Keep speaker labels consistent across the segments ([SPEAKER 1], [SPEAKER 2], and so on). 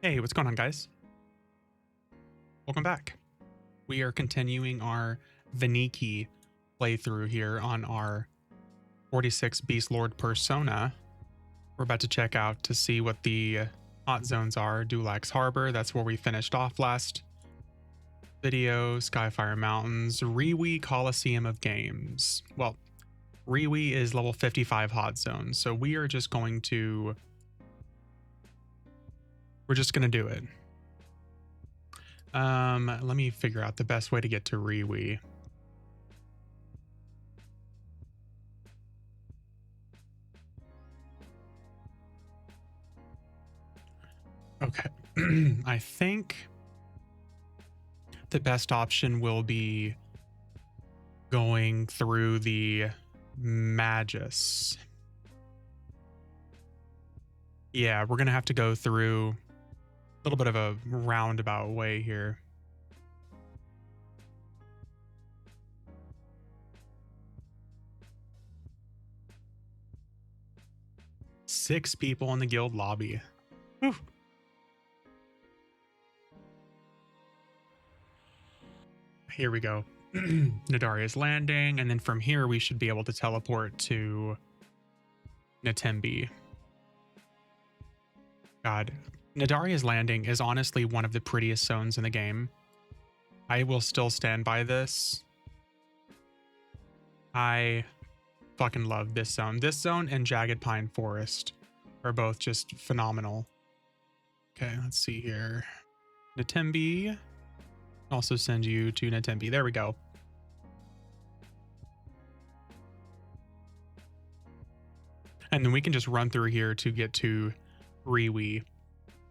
[SPEAKER 1] Hey, what's going on, guys? Welcome back. We are continuing our Vaniki playthrough here on our 46 Beastlord persona. We're about to check out to see what the hot zones are. Dulax Harbor, that's where we finished off last video. Skyfire Mountains, Riwi Coliseum of Games. Well, Riwi is level 55 hot zone, so we're just going to do it. Let me figure out the best way to get to Riwi. Okay. I think the best option will be going through the Magus. Yeah, we're going to have to go through a little bit of a roundabout way here. Six people in the guild lobby. Whew. Here we go. Nadaria's Landing, and then from here we should be able to teleport to Natembi. God, Nadaria's Landing is honestly one of the prettiest zones in the game. I will still stand by this. I fucking love this zone. This zone and Jagged Pine Forest are both just phenomenal. Okay, let's see here. Natembi. Also send you to Natembi. There we go. And then we can just run through here to get to Riwi.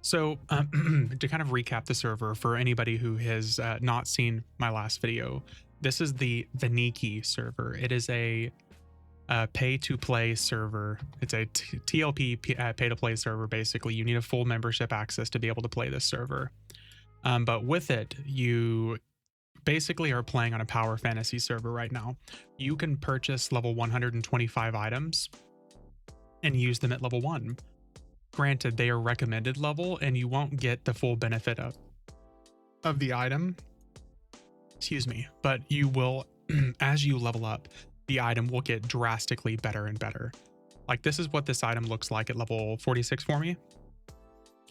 [SPEAKER 1] So to kind of recap the server for anybody who has not seen my last video, this is the Vaniki server. It is a pay-to-play server. It's a TLP pay-to-play server, basically. You need a full membership access to be able to play this server. But with it, you basically are playing on a power fantasy server right now. You can purchase level 125 items and use them at level 1. Granted, they are recommended level and you won't get the full benefit of the item. Excuse me, but you will, as you level up, the item will get drastically better and better. Like this is what this item looks like at level 46 for me.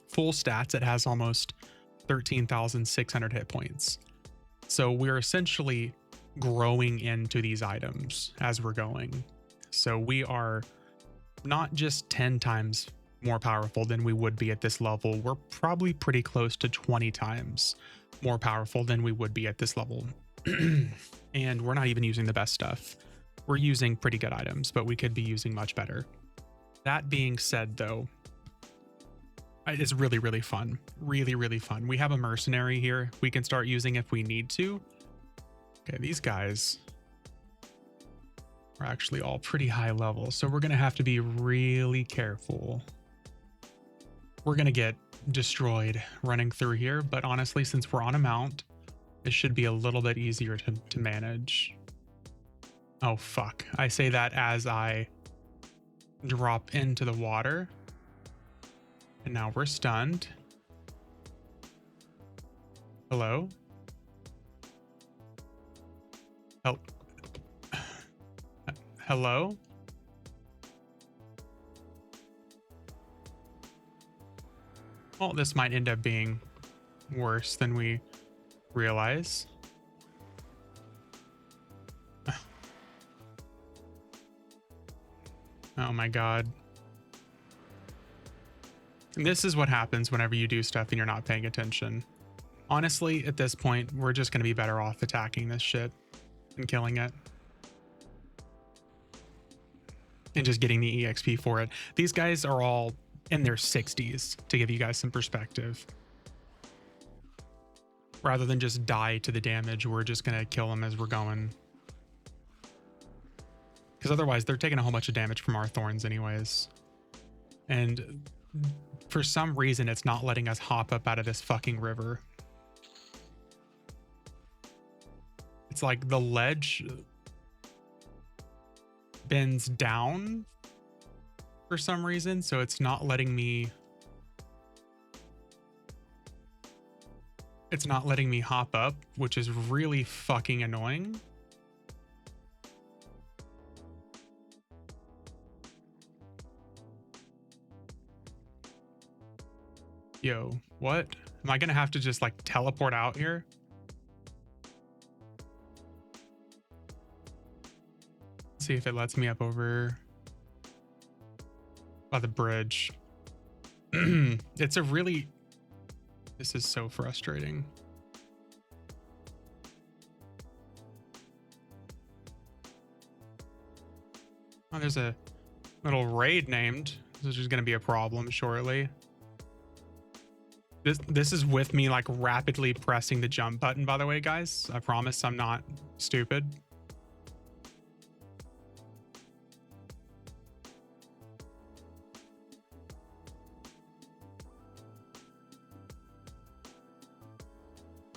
[SPEAKER 1] Full stats, it has almost 13,600 hit points. So we're essentially growing into these items as we're going. So we are not just 10 times more powerful than we would be at this level. We're probably pretty close to 20 times more powerful than we would be at this level. And we're not even using the best stuff. We're using pretty good items, but we could be using much better. That being said, though, it's really, really fun. Really, really fun. We have a mercenary here we can start using if we need to. Okay, these guys are actually all pretty high level, so we're going to have to be really careful. We're going to get destroyed running through here, but honestly, since we're on a mount, it should be a little bit easier to manage. Oh, fuck. I say that as I drop into the water. And now we're stunned. Hello? Oh. Hello? Well, this might end up being worse than we realize. Oh my god. And this is what happens whenever you do stuff and you're not paying attention. Honestly, at this point, we're just going to be better off attacking this shit and killing it. And just getting the EXP for it. These guys are all in their 60s, to give you guys some perspective. Rather than just die to the damage, we're just going to kill them as we're going. Because otherwise, they're taking a whole bunch of damage from our thorns anyways. And for some reason, it's not letting us hop up out of this fucking river. It's like the ledge bends down for some reason, so it's not letting me It's not letting me hop up, which is really fucking annoying. Yo, what? Am I gonna have to just like teleport out here? See if it lets me up over by the bridge. It's a really... This is so frustrating. Oh, there's a little raid named. This is going to be a problem shortly. This is with me like rapidly pressing the jump button, by the way, guys. I promise I'm not stupid.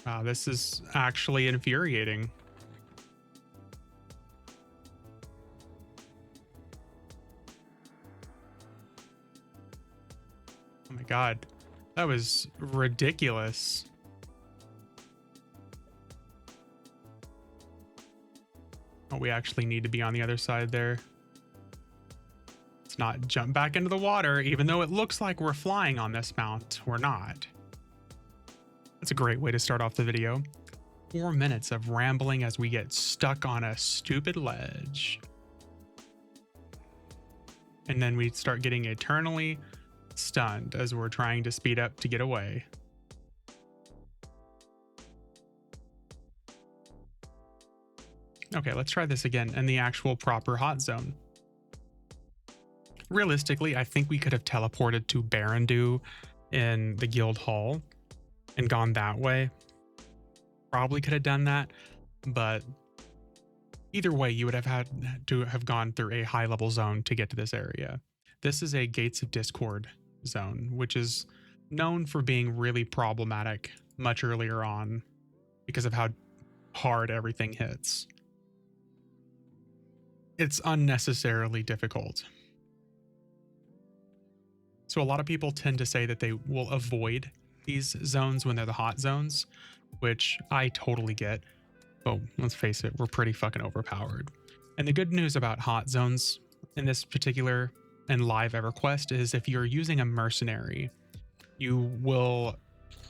[SPEAKER 1] Wow, this is actually infuriating. Oh my god. That was ridiculous. Oh, we actually need to be on the other side there. Let's not jump back into the water, even though it looks like we're flying on this mount. We're not. That's a great way to start off the video. 4 minutes of rambling as we get stuck on a stupid ledge. And then we start getting eternally stunned as we're trying to speed up to get away. Okay, let's try this again in the actual proper hot zone. Realistically, I think we could have teleported to Barandu in the guild hall and gone that way. Probably could have done that, but either way, you would have had to have gone through a high level zone to get to this area. This is a Gates of Discord zone, which is known for being really problematic much earlier on because of how hard everything hits. It's unnecessarily difficult. So a lot of people tend to say that they will avoid these zones when they're the hot zones, which I totally get. But let's face it, we're pretty fucking overpowered. And the good news about hot zones in this particular and live EverQuest is if you're using a mercenary, you will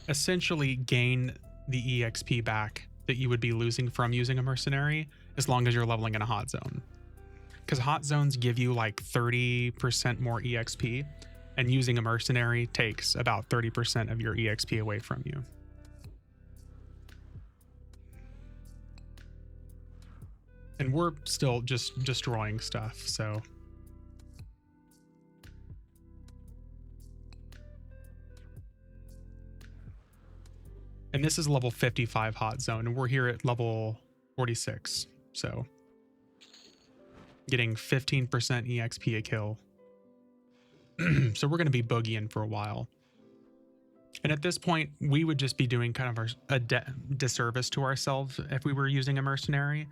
[SPEAKER 1] essentially gain the EXP back that you would be losing from using a mercenary as long as you're leveling in a hot zone. Because hot zones give you like 30% more EXP, and using a mercenary takes about 30% of your EXP away from you. And we're still just destroying stuff, so. And this is level 55 hot zone, and we're here at level 46, so. Getting 15% EXP a kill. So we're going to be boogieing for a while. And at this point, we would just be doing kind of a disservice to ourselves if we were using a mercenary,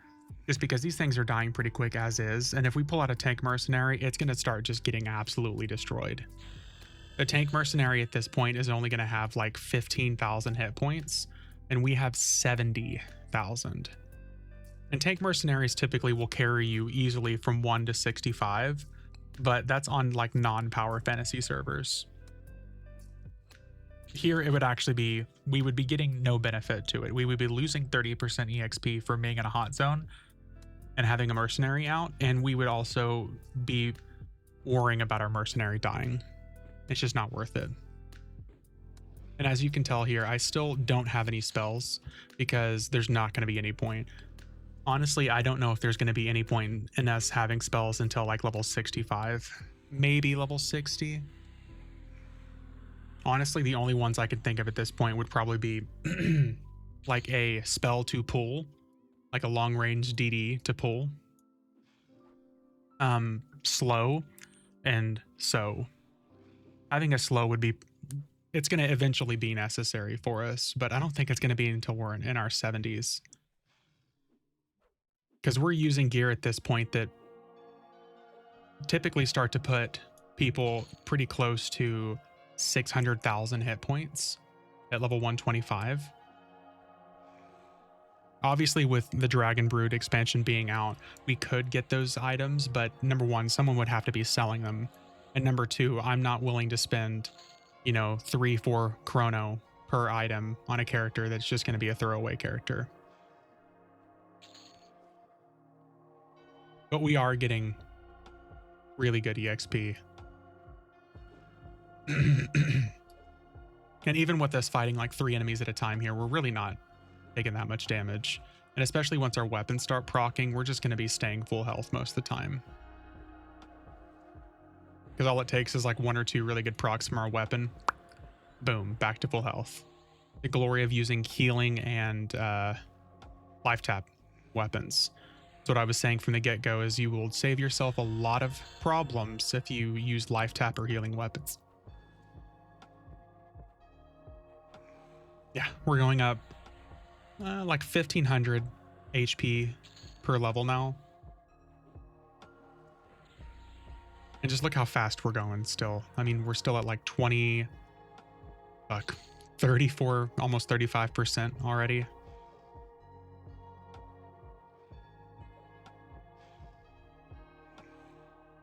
[SPEAKER 1] just because these things are dying pretty quick as is. And if we pull out a tank mercenary, it's going to start just getting absolutely destroyed. The tank mercenary at this point is only going to have like 15,000 hit points, and we have 70,000. And tank mercenaries typically will carry you easily from 1 to 65. But that's on like non-power fantasy servers. Here it would actually be, we would be getting no benefit to it. We would be losing 30% EXP for being in a hot zone and having a mercenary out, and we would also be worrying about our mercenary dying. It's just not worth it. And as you can tell here, I still don't have any spells because there's not going to be any point. Honestly, I don't know if there's going to be any point in us having spells until like level 65, maybe level 60. Honestly, the only ones I could think of at this point would probably be like a spell to pull, like a long range DD to pull, slow, and so having a slow would be, it's going to eventually be necessary for us, but I don't think it's going to be until we're in our 70s. Because we're using gear at this point that typically start to put people pretty close to 600,000 hit points at level 125. Obviously, with the Dragon Brood expansion being out, we could get those items, but number one, someone would have to be selling them. And number two, I'm not willing to spend, you know, 3-4 chrono per item on a character that's just going to be a throwaway character. But we are getting really good EXP. And even with us fighting like 3 enemies at a time here, we're really not taking that much damage. And especially once our weapons start proccing, we're just going to be staying full health most of the time. Because all it takes is like 1 or 2 really good procs from our weapon. Boom, back to full health. The glory of using healing and life tap weapons. So what I was saying from the get-go is you will save yourself a lot of problems if you use life tap or healing weapons. Yeah, we're going up like 1500 HP per level now. And just look how fast we're going still. I mean, we're still at like 34, almost 35% already.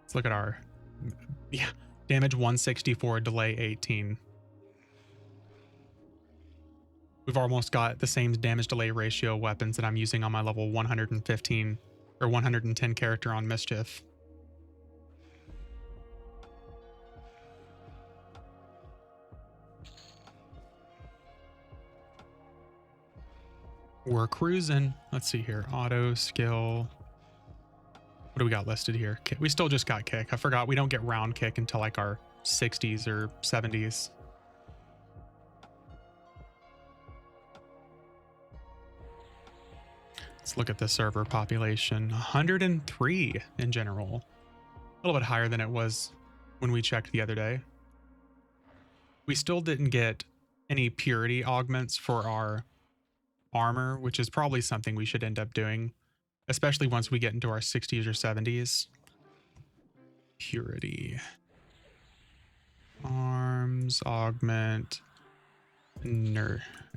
[SPEAKER 1] Let's look at our, yeah, damage 164, delay 18. We've almost got the same damage delay ratio weapons that I'm using on my level 115 or 110 character on Mischief. We're cruising. Let's see here. Auto, skill. What do we got listed here? We still just got kick. I forgot we don't get round kick until like our 60s or 70s. Let's look at the server population. 103 in general. A little bit higher than it was when we checked the other day. We still didn't get any purity augments for our armor, which is probably something we should end up doing, especially once we get into our 60s or 70s. Purity. Arms, augment,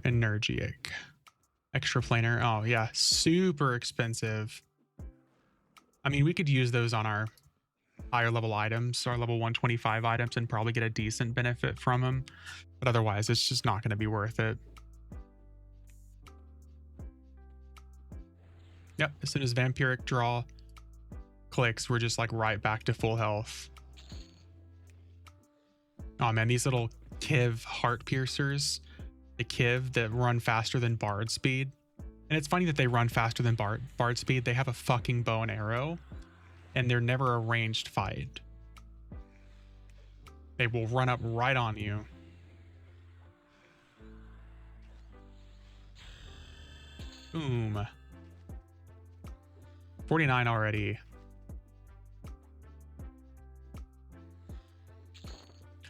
[SPEAKER 1] energic. Extra planar. Oh yeah, super expensive. I mean, we could use those on our higher level items, our level 125 items, and probably get a decent benefit from them. But otherwise, it's just not going to be worth it. Yep, as soon as Vampiric Draw clicks, we're just like right back to full health. Oh man, these little Kiv heart piercers, the Kiv that run faster than Bard speed. And it's funny that they run faster than Bard speed. They have a fucking bow and arrow, and they're never a ranged fight. They will run up right on you. Boom. 49 already.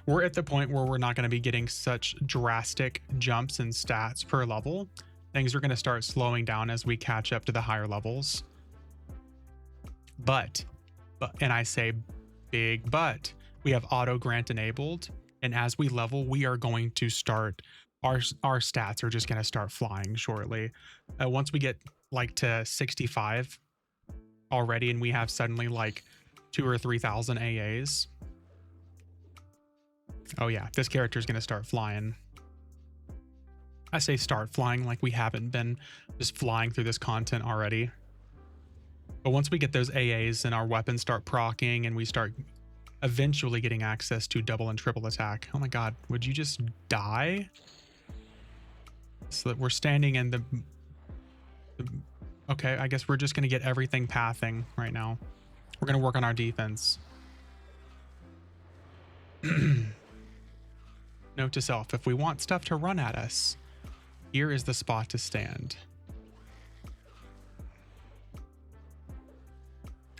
[SPEAKER 1] We're at the point where we're not going to be getting such drastic jumps in stats per level. Things are going to start slowing down as we catch up to the higher levels. But, and I say big but, we have auto grant enabled. And as we level, we are going to start, our stats are just going to start flying shortly. Once we get like to 65 already, and we have suddenly like 2,000 or 3,000 AAs. Oh yeah, this character is going to start flying. I say start flying like we haven't been just flying through this content already. But once we get those AAs and our weapons start proccing and we start eventually getting access to double and triple attack. Oh my god, would you just die? So that we're standing in the okay, I guess we're just going to get everything pathing right now. We're going to work on our defense. Note to self, if we want stuff to run at us, here is the spot to stand.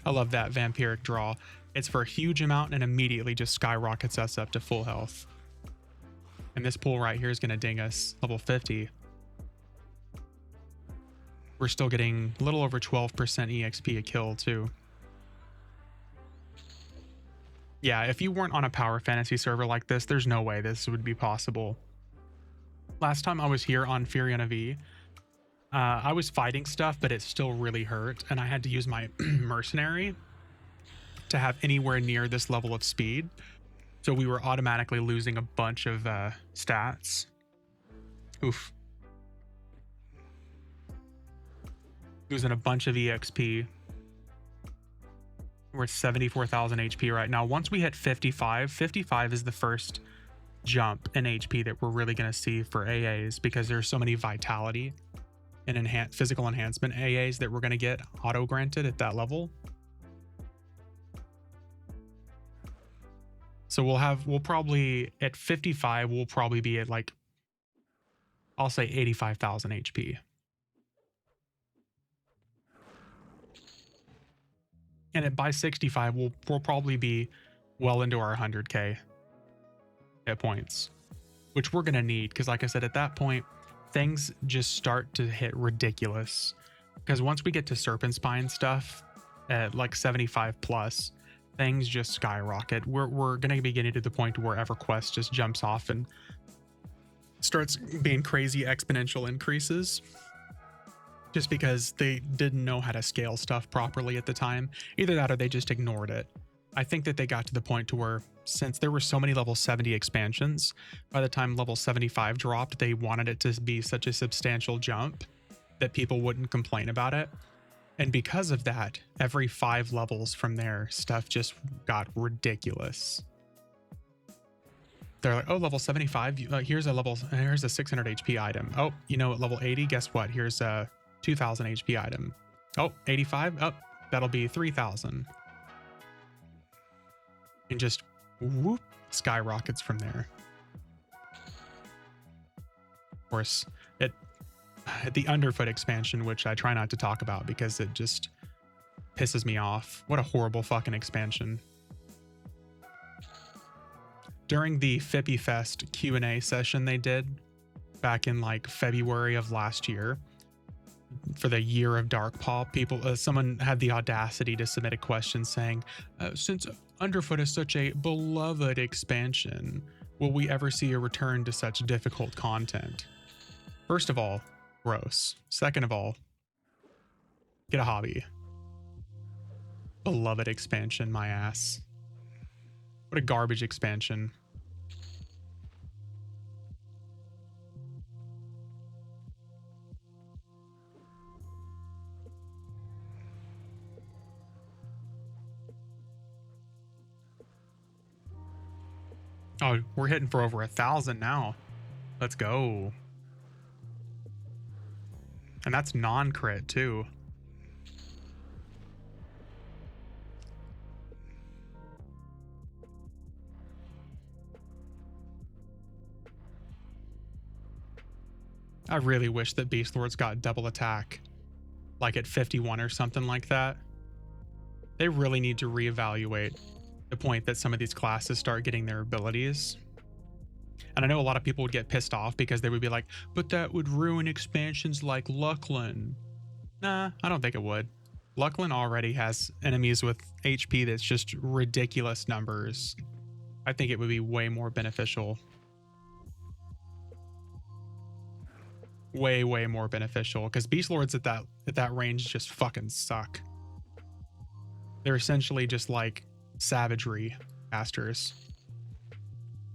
[SPEAKER 1] I love that Vampiric Draw. It's for a huge amount and immediately just skyrockets us up to full health. And this pool right here is going to ding us level 50. We're still getting a little over 12% EXP a kill too. Yeah, if you weren't on a power fantasy server like this, there's no way this would be possible. Last time I was here on Furion V, I was fighting stuff, but it still really hurt, and I had to use my mercenary to have anywhere near this level of speed. So we were automatically losing a bunch of stats. Oof. Losing a bunch of EXP. We're at 74,000 HP right now. Once we hit 55, 55 is the first jump in HP that we're really going to see for AAs, because there's so many vitality and physical enhancement AAs that we're going to get auto granted at that level. So we'll probably at 55, we'll probably be at like, I'll say 85,000 HP. And by 65, we'll probably be well into our 100k hit points, which we're going to need, because like I said, at that point, things just start to hit ridiculous. Because once we get to Serpent Spine stuff at like 75 plus, things just skyrocket. We're going to be getting to the point where EverQuest just jumps off and starts being crazy exponential increases, just because they didn't know how to scale stuff properly at the time. Either that or they just ignored it. I think that they got to the point to where, since there were so many level 70 expansions, by the time level 75 dropped, they wanted it to be such a substantial jump that people wouldn't complain about it. And because of that, every 5 levels from there, stuff just got ridiculous. They're like, oh, level 75, here's a 600 HP item. Oh, you know, at level 80, guess what? Here's a 2000 HP item. Oh, 85, oh, that'll be 3000. And just whoop, skyrockets from there. Of course, at the Underfoot expansion, which I try not to talk about because it just pisses me off. What a horrible fucking expansion. During the Fippy Fest Q&A session they did back in like February of last year, for the year of Dark Paw, someone had the audacity to submit a question saying, since Underfoot is such a beloved expansion, will we ever see a return to such difficult content? First of all, gross. Second of all, get a hobby. Beloved expansion, my ass. What a garbage expansion. Oh, we're hitting for over 1,000 now. Let's go. And that's non-crit too. I really wish that Beastlords got double attack, like at 51 or something like that. They really need to reevaluate the point that some of these classes start getting their abilities. And I know a lot of people would get pissed off because they would be like, but that would ruin expansions like Lucklin. Nah, I don't think it would. Lucklin already has enemies with HP that's just ridiculous numbers. I think it would be way more beneficial. Way more beneficial, because Beastlords at that range just fucking suck. They're essentially just like savagery casters.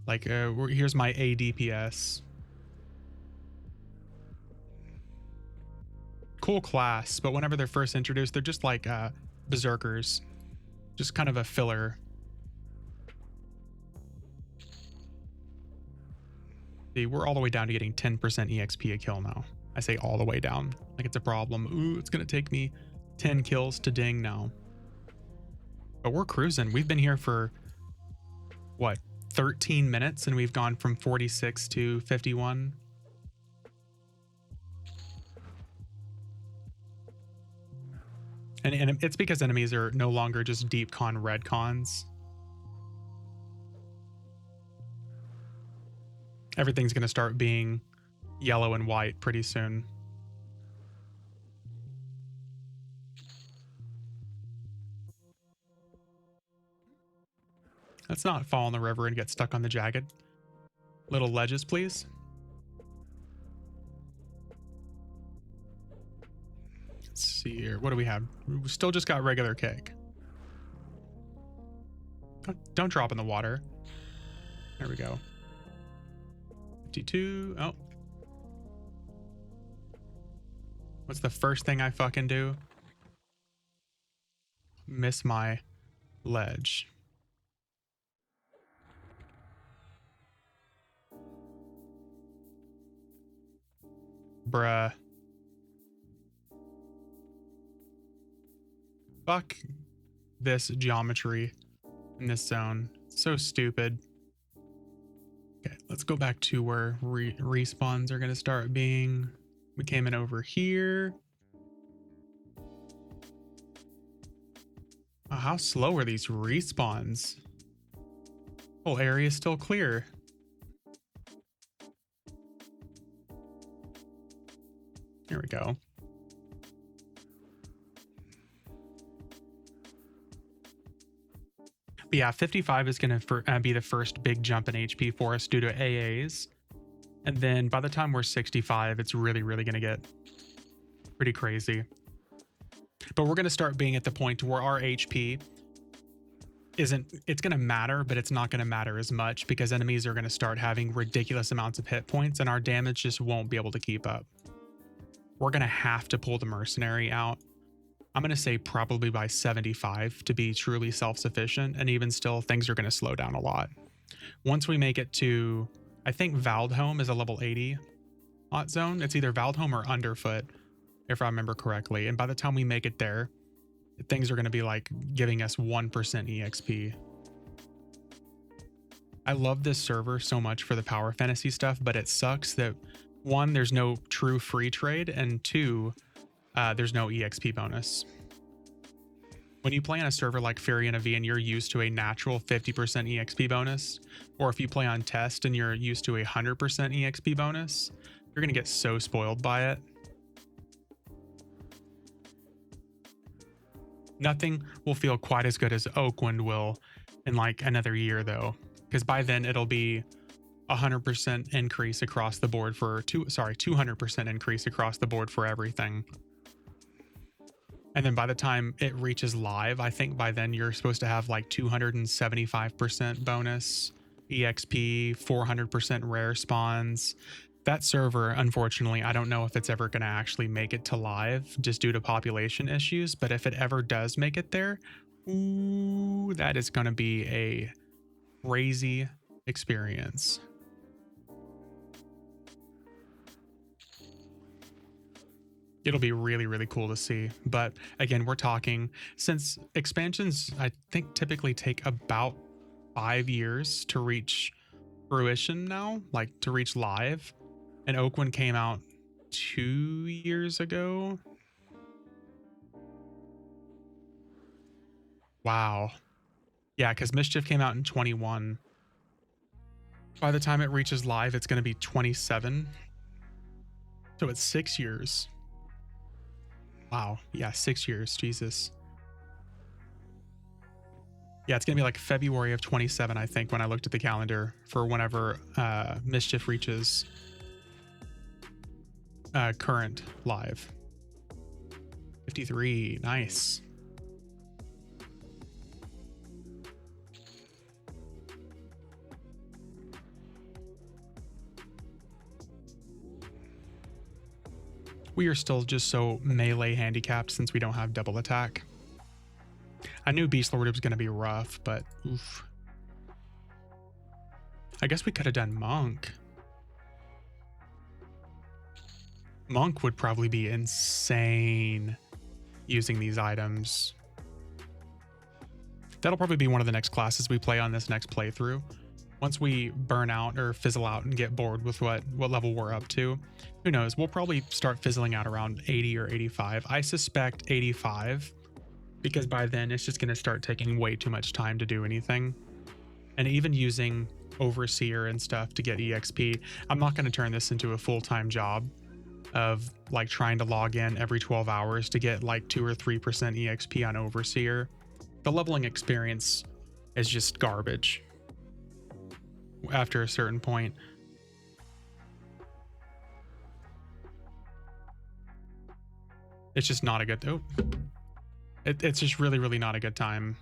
[SPEAKER 1] Like, here's my ADPS. Cool class, but whenever they're first introduced, they're just like berserkers. Just kind of a filler. See, we're all the way down to getting 10% EXP a kill now. I say all the way down, like it's a problem. Ooh, it's gonna take me 10 kills to ding now. But we're cruising. We've been here for, what, 13 minutes, and we've gone from 46 to 51. And it's because enemies are no longer just deep con red cons. Everything's going to start being yellow and white pretty soon. Let's not fall in the river and get stuck on the jagged little ledges, please. Let's see here. What do we have? We still just got regular cake. Don't drop in the water. There we go. 52. Oh. What's the first thing I fucking do? Miss my ledge. Bruh. Fuck this geometry in this zone. So stupid. Okay, let's go back to where respawns are going to start being. We came in over here. Oh, how slow are these respawns? Whole area is still clear. Here we go. But yeah, 55 is going to be the first big jump in HP for us due to AAs. And then by the time we're 65, it's really going to get pretty crazy. But we're going to start being at the point where our HP it's going to matter, but it's not going to matter as much because enemies are going to start having ridiculous amounts of hit points and our damage just won't be able to keep up. We're going to have to pull the mercenary out. I'm going to say probably by 75 to be truly self-sufficient, and even still, things are going to slow down a lot. Once we make it to, I think Valdholm is a level 80 hot zone. It's either Valdholm or Underfoot, if I remember correctly. And by the time we make it there, things are going to be like giving us 1% EXP. I love this server so much for the power fantasy stuff, but it sucks that one, there's no true free trade, and two, there's no EXP bonus. When you play on a server like Fury V and you're used to a natural 50% EXP bonus, or if you play on test and you're used to a 100% EXP bonus, you're going to get so spoiled by it. Nothing will feel quite as good as Oakwind will in like another year though, because by then it'll be 100% increase across the board for 200% increase across the board for everything. And then by the time it reaches live, I think by then you're supposed to have like 275% bonus, EXP, 400% rare spawns. That server, unfortunately, I don't know if it's ever going to actually make it to live just due to population issues. But if it ever does make it there, ooh, that is going to be a crazy experience. It'll be really cool to see. But again, we're talking, since expansions, I think typically take about 5 years to reach fruition now, like to reach live. And Oakwind came out 2 years ago. Wow. Yeah, because Mischief came out in 21. By the time it reaches live, it's going to be 27. So it's 6 years. Wow. Yeah, 6 years. Jesus. Yeah, it's going to be like February of 27, I think, when I looked at the calendar for whenever Mischief reaches current live. 53. Nice. We are still just so melee handicapped since we don't have double attack. I knew Beastlord was going to be rough, but oof. I guess we could have done Monk. Monk would probably be insane using these items. That'll probably be one of the next classes we play on this next playthrough. Once we burn out or fizzle out and get bored with what level we're up to, who knows? We'll probably start fizzling out around 80 or 85. I suspect 85, because by then it's just going to start taking way too much time to do anything. And even using Overseer and stuff to get EXP, I'm not going to turn this into a full-time job of like trying to log in every 12 hours to get like 2 or 3% EXP on Overseer. The leveling experience is just garbage after a certain point. It's just not a good, it's just really, really not a good time.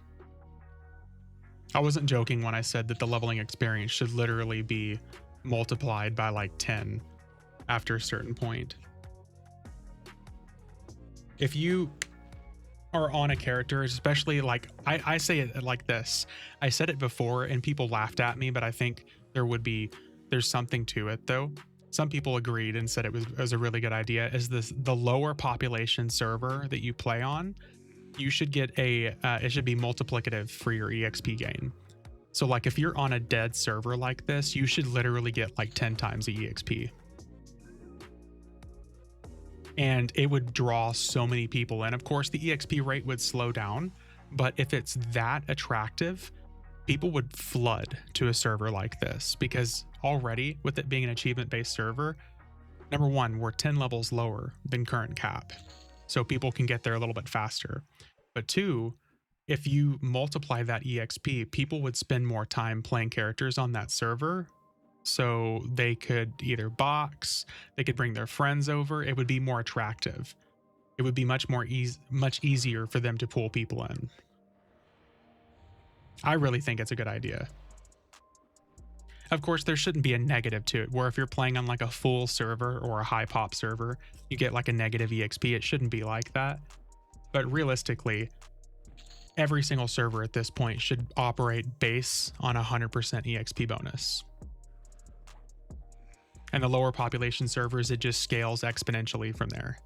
[SPEAKER 1] I wasn't joking when I said that the leveling experience should literally be multiplied by like 10 after a certain point. If you are on a character, especially like I say it like this, I said it before and people laughed at me, but I think there's something to it though. Some people agreed and said it was a really good idea. Is this the lower population server that you play on? You should get it should be multiplicative for your EXP gain. So like if you're on a dead server like this, you should literally get like 10 times the EXP. And it would draw so many people in. Of course, the EXP rate would slow down, but if it's that attractive, people would flood to a server like this, because already with it being an achievement-based server, number one, we're 10 levels lower than current cap, so people can get there a little bit faster. But two, if you multiply that EXP, people would spend more time playing characters on that server, so they could either box, they could bring their friends over. It would be more attractive. It would be much easier for them to pull people in. I really think it's a good idea. Of course, there shouldn't be a negative to it, where if you're playing on like a full server or a high pop server, you get like a negative EXP. It shouldn't be like that. But realistically, every single server at this point should operate base on 100% EXP bonus. And the lower population servers, it just scales exponentially from there.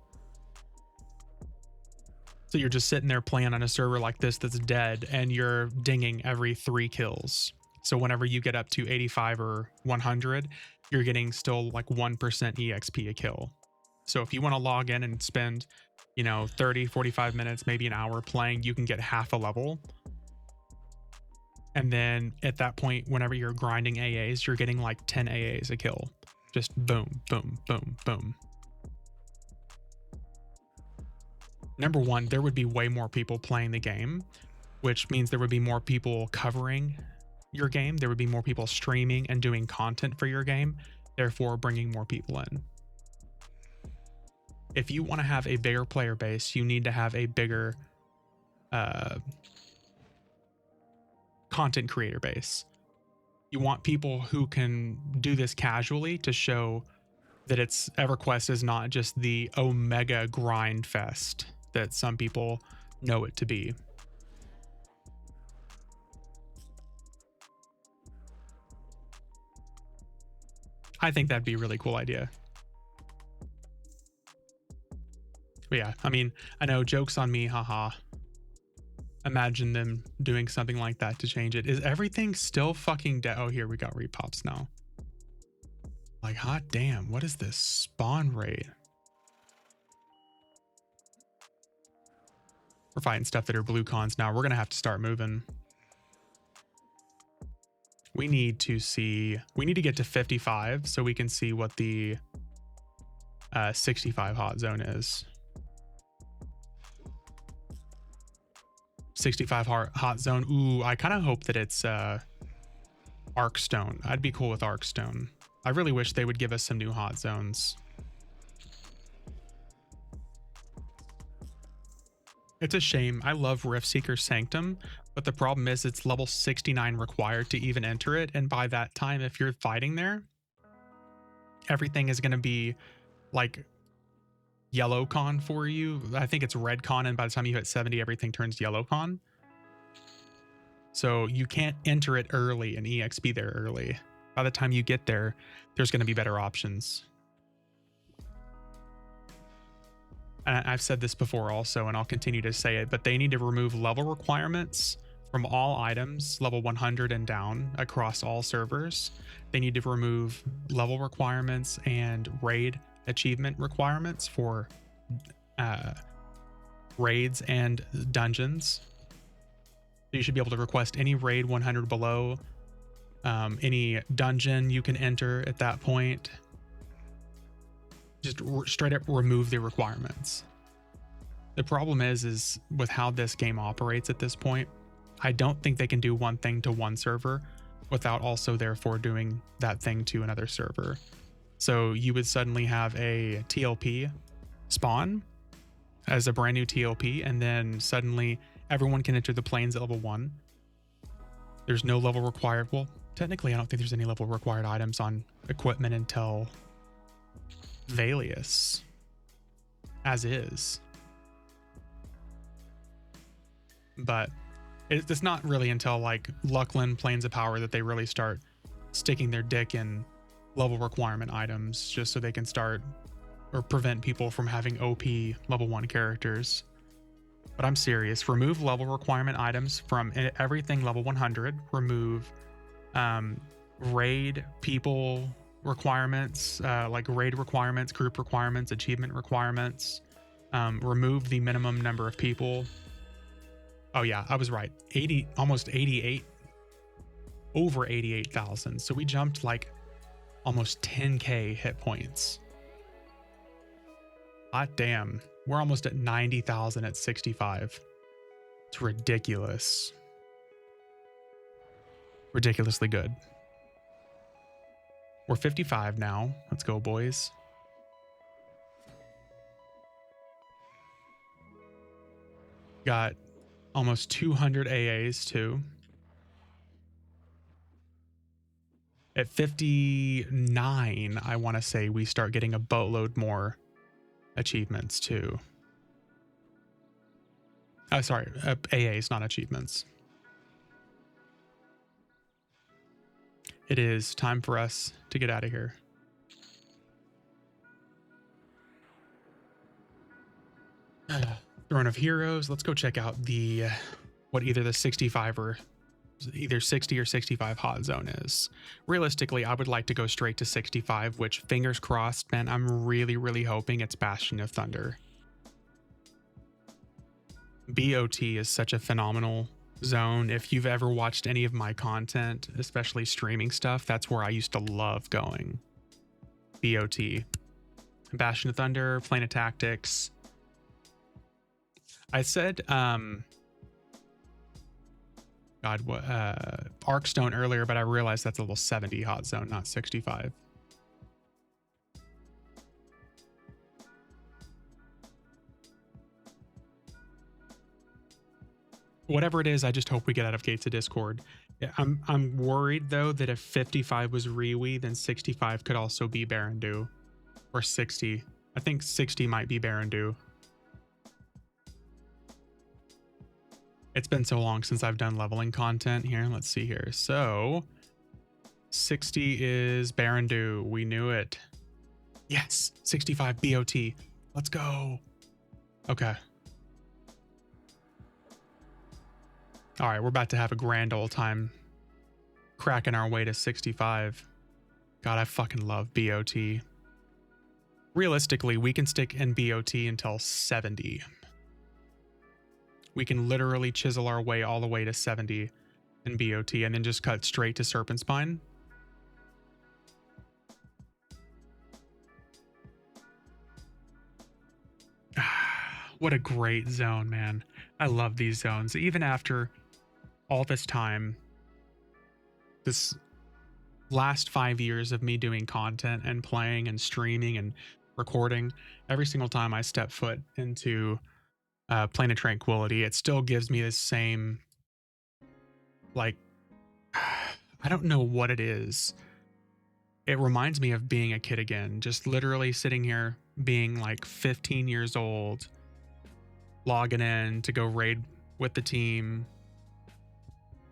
[SPEAKER 1] So you're just sitting there playing on a server like this that's dead, and you're dinging every 3 kills. So whenever you get up to 85 or 100, you're getting still like 1% EXP a kill. So if you want to log in and spend, 30, 45 minutes, maybe an hour playing, you can get half a level. And then at that point, whenever you're grinding AAs, you're getting like 10 AAs a kill. Just boom, boom, boom, boom. Number one, there would be way more people playing the game, which means there would be more people covering your game. There would be more people streaming and doing content for your game, therefore bringing more people in. If you want to have a bigger player base, you need to have a bigger content creator base. You want people who can do this casually to show that EverQuest is not just the omega grind fest that some people know it to be. I think that'd be a really cool idea. But yeah, I mean, I know, joke's on me, haha. Imagine them doing something like that to change it. Is everything still fucking dead? Oh, here we got repops now. Like, hot damn, what is this spawn rate? We're fighting stuff that are blue cons now. We're gonna have to start moving. We need to get to 55 so we can see what the 65 hot zone is. 65 hot zone. Ooh, I kind of hope that it's Arkstone. I'd be cool with Arkstone. I really wish they would give us some new hot zones. It's a shame. I love Riftseeker Sanctum, but the problem is it's level 69 required to even enter it. And by that time, if you're fighting there, everything is going to be like yellow con for you. I think it's red con, and by the time you hit 70, everything turns yellow con. So you can't enter it early and EXP there early. By the time you get there, there's going to be better options. And I've said this before also, and I'll continue to say it, but they need to remove level requirements from all items, level 100 and down, across all servers. They need to remove level requirements and raid achievement requirements for raids and dungeons. So you should be able to request any raid 100 below, any dungeon you can enter at that point. Just straight up remove the requirements. The problem is with how this game operates at this point, I don't think they can do one thing to one server without also therefore doing that thing to another server. So you would suddenly have a TLP spawn, as a brand new TOP, and then suddenly everyone can enter the planes at level 1. There's no level required. Well, technically, I don't think there's any level required items on equipment until Valius, as is. But it's not really until like Luckland Planes of Power that they really start sticking their dick in level requirement items, just so they can start or prevent people from having OP level 1 characters. But I'm serious. Remove level requirement items from everything level 100. Remove raid people requirements, like raid requirements, group requirements, achievement requirements. Remove the minimum number of people. Oh yeah, I was right. 80, almost 88, over 88,000. So we jumped like almost 10k hit points. Hot damn. We're almost at 90,000 at 65. It's ridiculous. Ridiculously good. We're 55 now. Let's go, boys. Got almost 200 AAs too. At 59, I want to say we start getting a boatload more achievements too. Oh, sorry, AAs, not achievements. It is time for us to get out of here. Throne of Heroes. Let's go check out the what either the 65 or either 60 or 65 hot zone is. Realistically, I would like to go straight to 65, which fingers crossed, man. I'm really hoping it's Bastion of Thunder. BOT is such a phenomenal zone. If you've ever watched any of my content, especially streaming stuff, that's where I used to love going. BOT. Bastion of Thunder, Plane of Tactics. I said, God, what Arkstone earlier, but I realized that's a level 70 hot zone, not 65. Whatever it is, I just hope we get out of Gates of Discord. Yeah, I'm worried though that if 55 was Riwi, then 65 could also be Barandu, or 60. I think 60 might be Barandu. It's been so long since I've done leveling content here. Let's see here. So 60 is Barandu. We knew it. Yes, 65 BOT. Let's go. Okay. All right, we're about to have a grand old time cracking our way to 65. God, I fucking love BOT. Realistically, we can stick in BOT until 70. We can literally chisel our way all the way to 70 in BOT and then just cut straight to Serpent Spine. What a great zone, man. I love these zones. Even after all this time, this last 5 years of me doing content and playing and streaming and recording, every single time I step foot into Plane of Tranquility, it still gives me this same, like, I don't know what it is. It reminds me of being a kid again, just literally sitting here being like 15 years old, logging in to go raid with the team,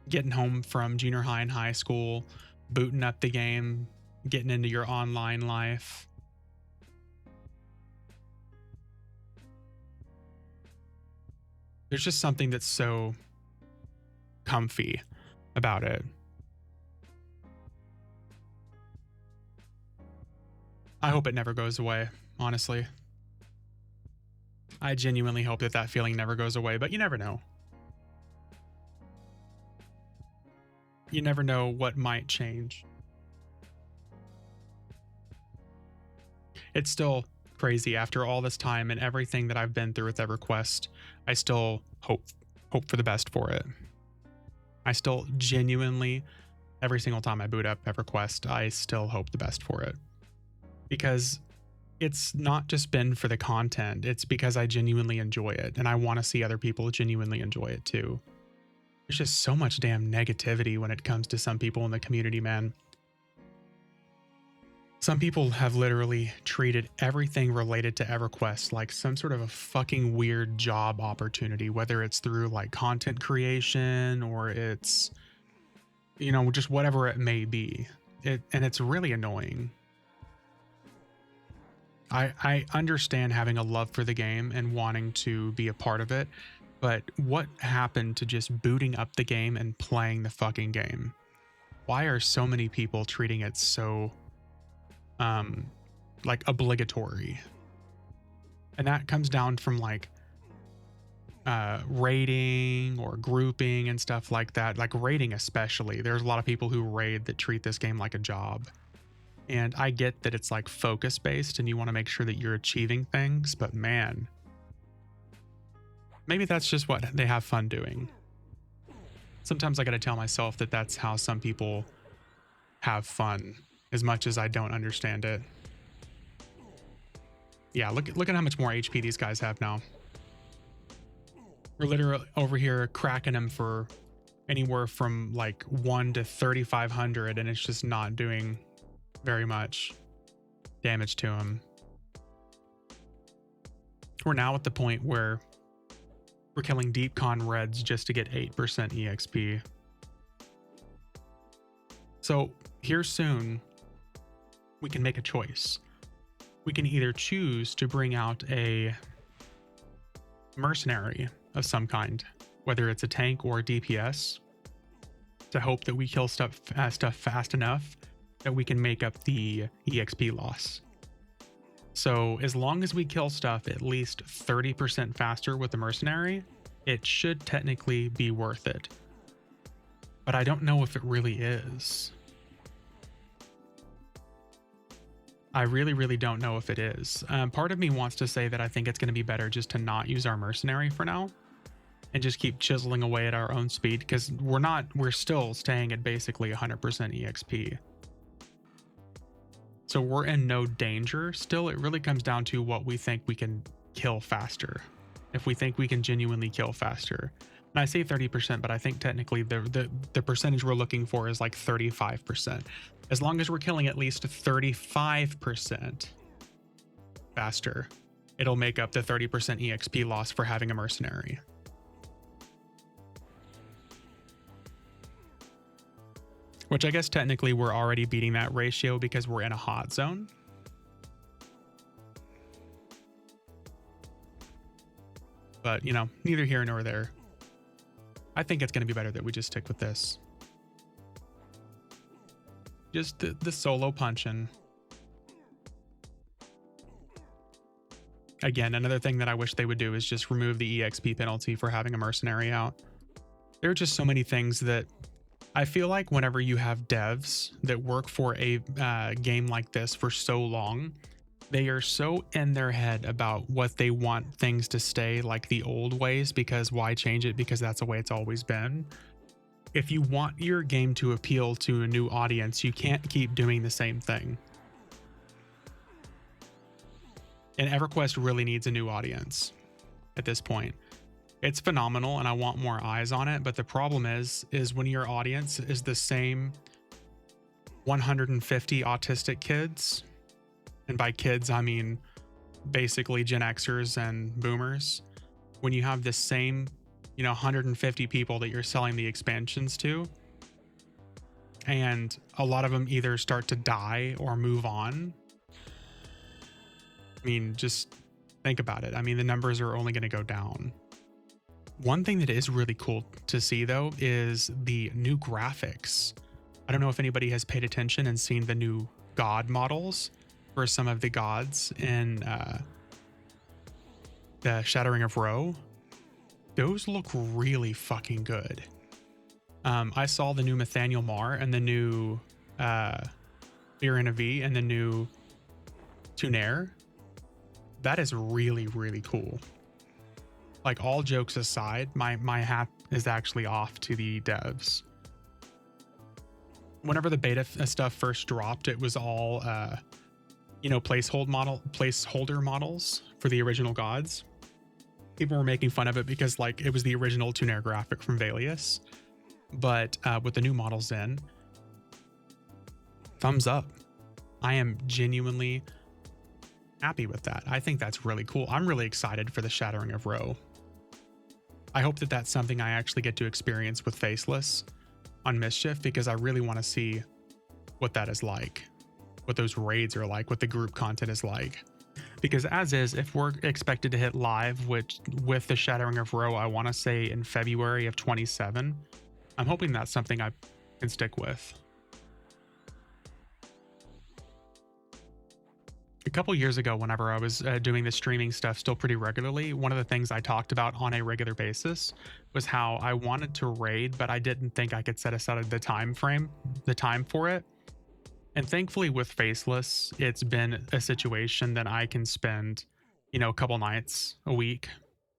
[SPEAKER 1] getting home from junior high and high school, booting up the game, getting into your online life. There's just something that's so comfy about it. I hope it never goes away, honestly. I genuinely hope that that feeling never goes away, but you never know. You never know what might change. It's still crazy after all this time and everything that I've been through with EverQuest. I still hope for the best for it. I still genuinely, every single time I boot up EverQuest, I still hope the best for it. Because it's not just been for the content. It's because I genuinely enjoy it and I want to see other people genuinely enjoy it too. There's just so much damn negativity when it comes to some people in the community, man. Some people have literally treated everything related to EverQuest like some sort of a fucking weird job opportunity, whether it's through like content creation or it's, you know, just whatever it may be. And it's really annoying. I understand having a love for the game and wanting to be a part of it, but what happened to just booting up the game and playing the fucking game? Why are so many people treating it so like obligatory? And that comes down from like raiding or grouping and stuff like that. Like raiding especially, there's a lot of people who raid that treat this game like a job. And I get that it's like focus based and you want to make sure that you're achieving things, but man, maybe that's just what they have fun doing. Sometimes I got to tell myself that that's how some people have fun, as much as I don't understand it. Yeah, look at how much more HP these guys have now. We're literally over here cracking them for anywhere from like 1 to 3,500, and it's just not doing very much damage to him. We're now at the point where we're killing deep con reds just to get 8% EXP. So here soon, we can make a choice. We can either choose to bring out a mercenary of some kind, whether it's a tank or a DPS, to hope that we kill stuff fast enough that we can make up the EXP loss. So as long as we kill stuff at least 30% faster with the mercenary, it should technically be worth it. But I don't know if it really is. I really don't know if it is. Part of me wants to say that I think it's going to be better just to not use our mercenary for now and just keep chiseling away at our own speed, because we're still staying at basically 100% EXP. So we're in no danger still. It really comes down to what we think we can kill faster. If we think we can genuinely kill faster. And I say 30%, but I think technically the percentage we're looking for is like 35%. As long as we're killing at least 35% faster, it'll make up the 30% EXP loss for having a mercenary. Which I guess technically we're already beating that ratio because we're in a hot zone. But, you know, neither here nor there. I think it's going to be better that we just stick with this. Just the solo punching. Again, another thing that I wish they would do is just remove the EXP penalty for having a mercenary out. There are just so many things that I feel like whenever you have devs that work for a game like this for so long, they are so in their head about what they want things to stay like the old ways, because why change it? Because that's the way it's always been. If you want your game to appeal to a new audience, you can't keep doing the same thing. And EverQuest really needs a new audience at this point. It's phenomenal and I want more eyes on it, but the problem is when your audience is the same 150 autistic kids, and by kids I mean basically Gen Xers and boomers, when you have the same, you know, 150 people that you're selling the expansions to, and a lot of them either start to die or move on. I mean, just think about it. I mean, the numbers are only going to go down. One thing that is really cool to see though is the new graphics. I don't know if anybody has paid attention and seen the new god models for some of the gods in the Shattering of Ro. Those look really fucking good. I saw the new Nathaniel Marr and the new Irina V and the new Tunair. That is really cool. Like, all jokes aside, my hat is actually off to the devs. Whenever the beta stuff first dropped, it was all you know, placeholder models for the original gods. People were making fun of it because like it was the original Tuner graphic from Valius, but with the new models in, thumbs up. I am genuinely happy with that. I think that's really cool. I'm really excited for the Shattering of Ro. I hope that that's something I actually get to experience with Faceless on Mischief, because I really want to see what that is like, what those raids are like, what the group content is like. Because as is, if we're expected to hit live with the Shattering of Ro, I want to say in February of 27, I'm hoping that's something I can stick with. A couple years ago, whenever I was doing the streaming stuff still pretty regularly, one of the things I talked about on a regular basis was how I wanted to raid, but I didn't think I could set aside the time for it. And thankfully with Faceless, it's been a situation that I can spend, you know, a couple nights a week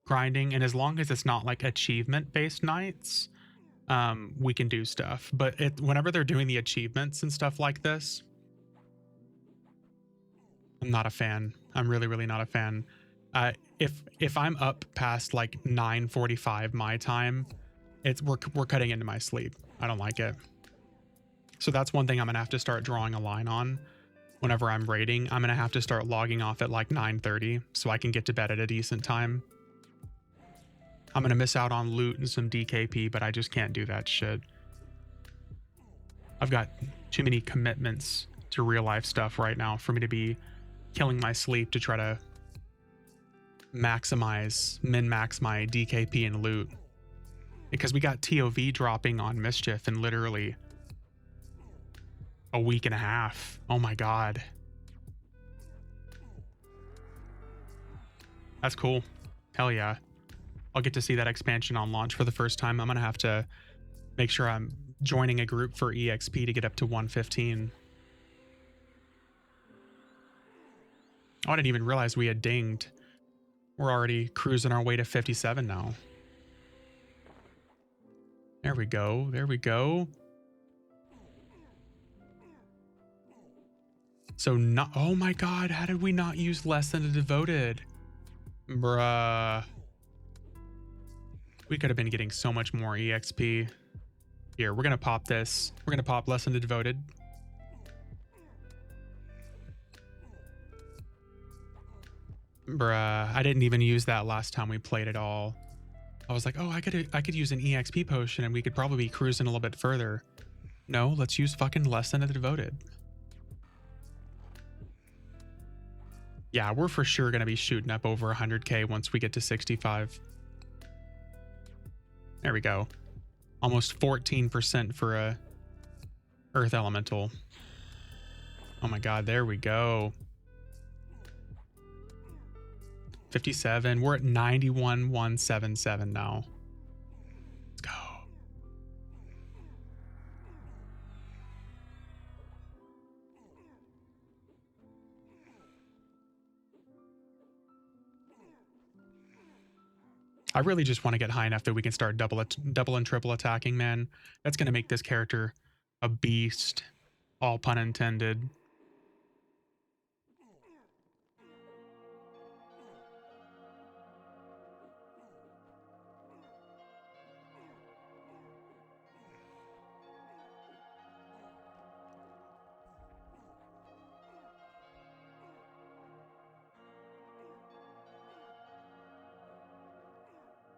[SPEAKER 1] grinding. And as long as it's not like achievement based nights, we can do stuff. But whenever they're doing the achievements and stuff like this, I'm not a fan. I'm really, really not a fan. If I'm up past like 9:45 my time, we're cutting into my sleep. I don't like it. So that's one thing I'm gonna have to start drawing a line on. Whenever I'm raiding, I'm gonna have to start logging off at like 9:30 so I can get to bed at a decent time. I'm gonna miss out on loot and some DKP, but I just can't do that shit. I've got too many commitments to real life stuff right now for me to be killing my sleep to try to min-max my DKP and loot. Because we got TOV dropping on Mischief in literally a week and a half. Oh my god. That's cool. Hell yeah. I'll get to see that expansion on launch for the first time. I'm gonna have to make sure I'm joining a group for EXP to get up to 115. Oh, I didn't even realize we had dinged. We're already cruising our way to 57 now. There we go. There we go. So not, oh my god, how did we not use less than a devoted? Bruh. We could have been getting so much more EXP. Here, we're gonna pop this. We're gonna pop less than a devoted. Bruh, I didn't even use that last time we played at all. I was like, oh, I could use an EXP potion and we could probably be cruising a little bit further. No, let's use fucking less than a devoted. Yeah, we're for sure going to be shooting up over 100k once we get to 65. There we go. Almost 14% for a Earth Elemental. Oh my god, there we go. 57. We're at 91,177 now. Let's go. I really just want to get high enough that we can start double and triple attacking, man. That's going to make this character a beast. All pun intended.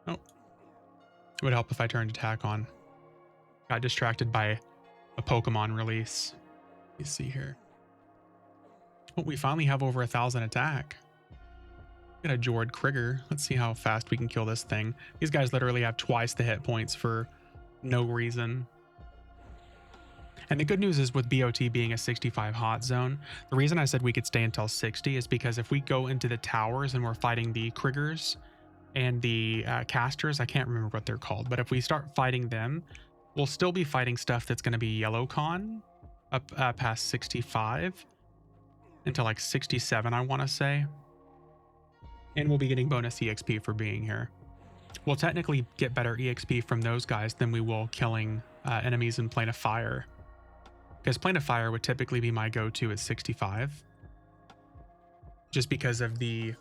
[SPEAKER 1] Oh, it would help if I turned attack on. Got distracted by a Pokemon release. Let me see here. Oh, we finally have over 1,000 attack. Get a Jord Krigger. Let's see how fast we can kill this thing. These guys literally have twice the hit points for no reason. And the good news is with BOT being a 65 hot zone, the reason I said we could stay until 60 is because if we go into the towers and we're fighting the Kriggers and the casters, I can't remember what they're called, but if we start fighting them, we'll still be fighting stuff that's going to be yellow con up past 65 until like 67, I want to say. And we'll be getting bonus EXP for being here. We'll technically get better EXP from those guys than we will killing enemies in Plane of Fire. Because Plane of Fire would typically be my go-to at 65. just because of the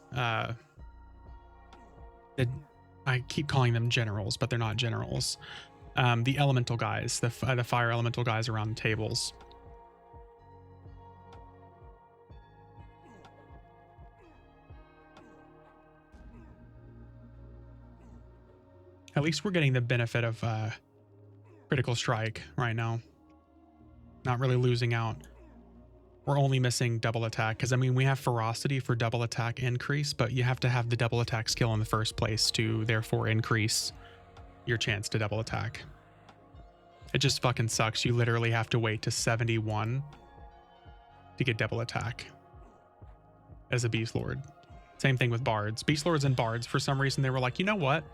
[SPEAKER 1] I keep calling them generals, but they're not generals. The elemental guys, the fire elemental guys around the tables. At least we're getting the benefit of critical strike right now. Not really losing out. We're only missing double attack because, I mean, we have ferocity for double attack increase, but you have to have the double attack skill in the first place to therefore increase your chance to double attack. It just fucking sucks. You literally have to wait to 71 to get double attack as a Beastlord. Same thing with bards. Beastlords and bards, for some reason, they were like, you know what?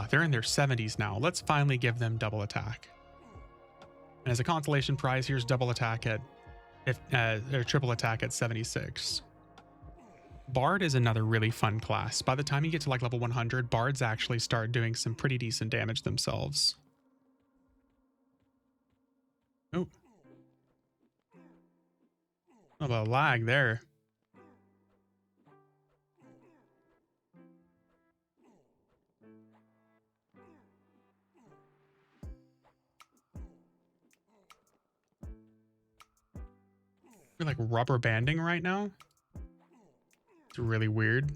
[SPEAKER 1] They're in their 70s now. Let's finally give them double attack. And as a consolation prize, here's double attack at or triple attack at 76. Bard is another really fun class. By the time you get to like level 100, bards actually start doing some pretty decent damage themselves. Oh. Oh, a lag there. We're like rubber banding right now. It's really weird.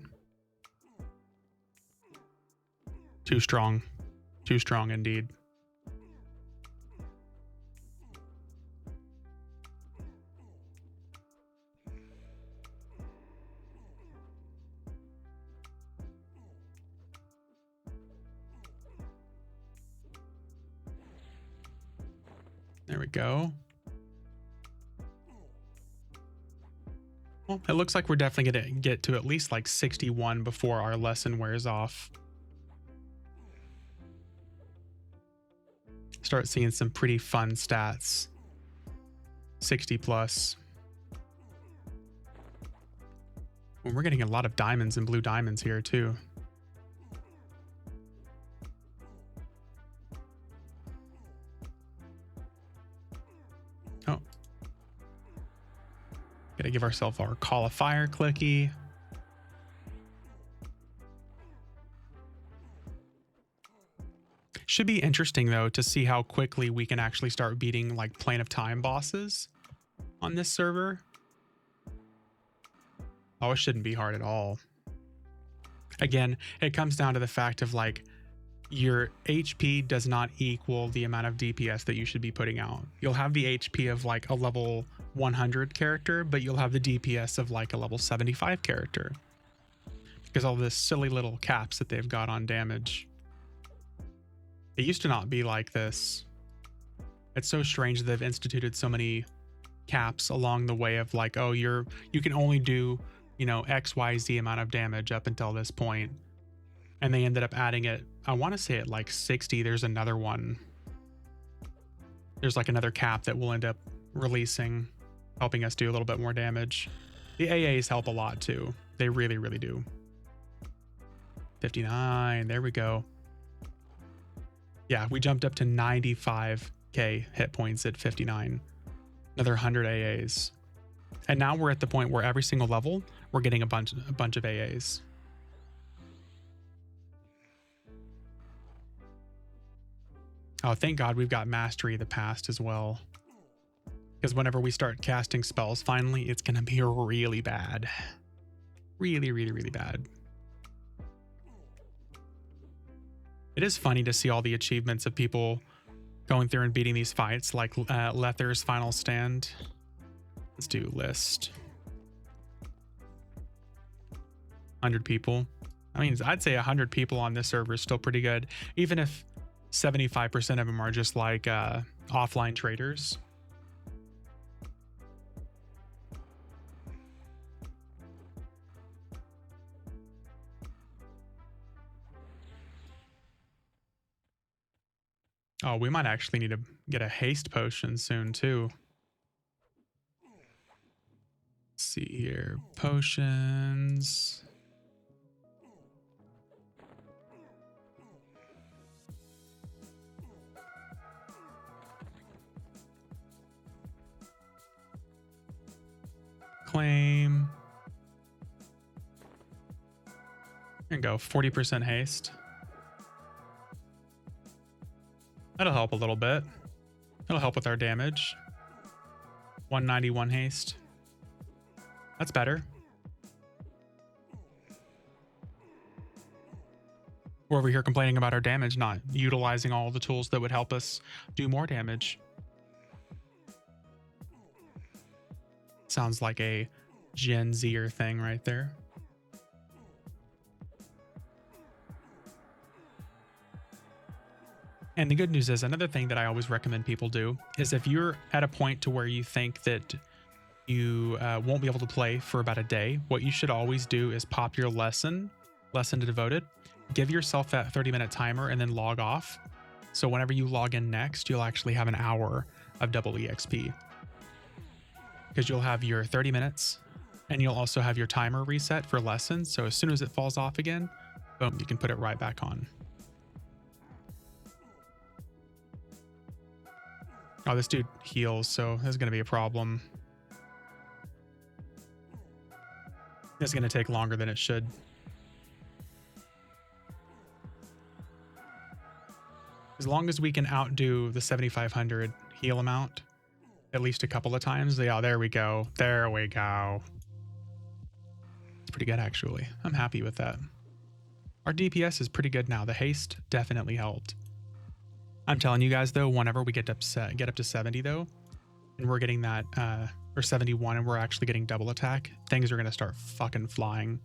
[SPEAKER 1] Too strong. Too strong indeed. There we go. Well, it looks like we're definitely going to get to at least like 61 before our lesson wears off. Start seeing some pretty fun stats. 60 plus. Well, we're getting a lot of diamonds and blue diamonds here too. Oh. Gotta give ourselves our Call of Fire clicky. Should be interesting though to see how quickly we can actually start beating like Plane of Time bosses on this server. Oh, it shouldn't be hard at all. Again, it comes down to the fact of like your HP does not equal the amount of DPS that you should be putting out. You'll have the HP of like a level 100 character, but you'll have the DPS of like a level 75 character because all this silly little caps that they've got on damage. It used to not be like this. It's so strange that they've instituted so many caps along the way of like, oh, you can only do, you know, XYZ amount of damage up until this point. And they ended up adding it, I want to say at like 60. There's another one. There's like another cap that will end up releasing, helping us do a little bit more damage. The AAs help a lot too. They really, really do. 59. There we go. Yeah, we jumped up to 95k hit points at 59. Another 100 AAs. And now we're at the point where every single level, we're getting a bunch of AAs. Oh, thank God we've got Mastery of the Past as well. Because whenever we start casting spells, finally, it's going to be really bad. Really, really, really bad. It is funny to see all the achievements of people going through and beating these fights, like Lether's Final Stand. Let's do list. 100 people. I mean, I'd say 100 people on this server is still pretty good, even if 75% of them are just like offline traders. Oh, we might actually need to get a haste potion soon too. Let's see here. Potions. Claim. There you go, 40% haste. That'll help a little bit. It'll help with our damage. 191 haste. That's better. We're over here complaining about our damage, not utilizing all the tools that would help us do more damage. Sounds like a Gen Zer thing right there. And the good news is, another thing that I always recommend people do is, if you're at a point to where you think that you won't be able to play for about a day, what you should always do is pop your lesson to devoted, give yourself that 30-minute timer, and then log off. So whenever you log in next, you'll actually have an hour of double EXP, because you'll have your 30 minutes and you'll also have your timer reset for lessons. So as soon as it falls off again, boom, you can put it right back on. Oh, this dude heals, so this is going to be a problem. This is going to take longer than it should. As long as we can outdo the 7,500 heal amount at least a couple of times. Yeah, there we go. There we go. It's pretty good, actually. I'm happy with that. Our DPS is pretty good now. The haste definitely helped. I'm telling you guys, though, whenever we get up to 70, though, and we're getting that, or 71, and we're actually getting double attack, things are going to start fucking flying.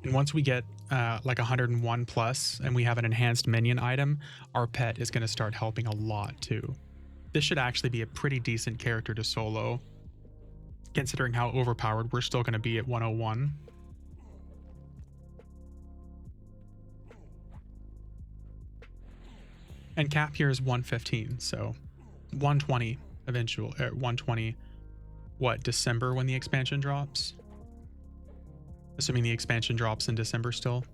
[SPEAKER 1] And once we get like 101 plus and we have an enhanced minion item, our pet is going to start helping a lot too. This should actually be a pretty decent character to solo, considering how overpowered we're still going to be at 101. And cap here is 115, so 120 eventual, 120, what, December when the expansion drops? Assuming the expansion drops in December still.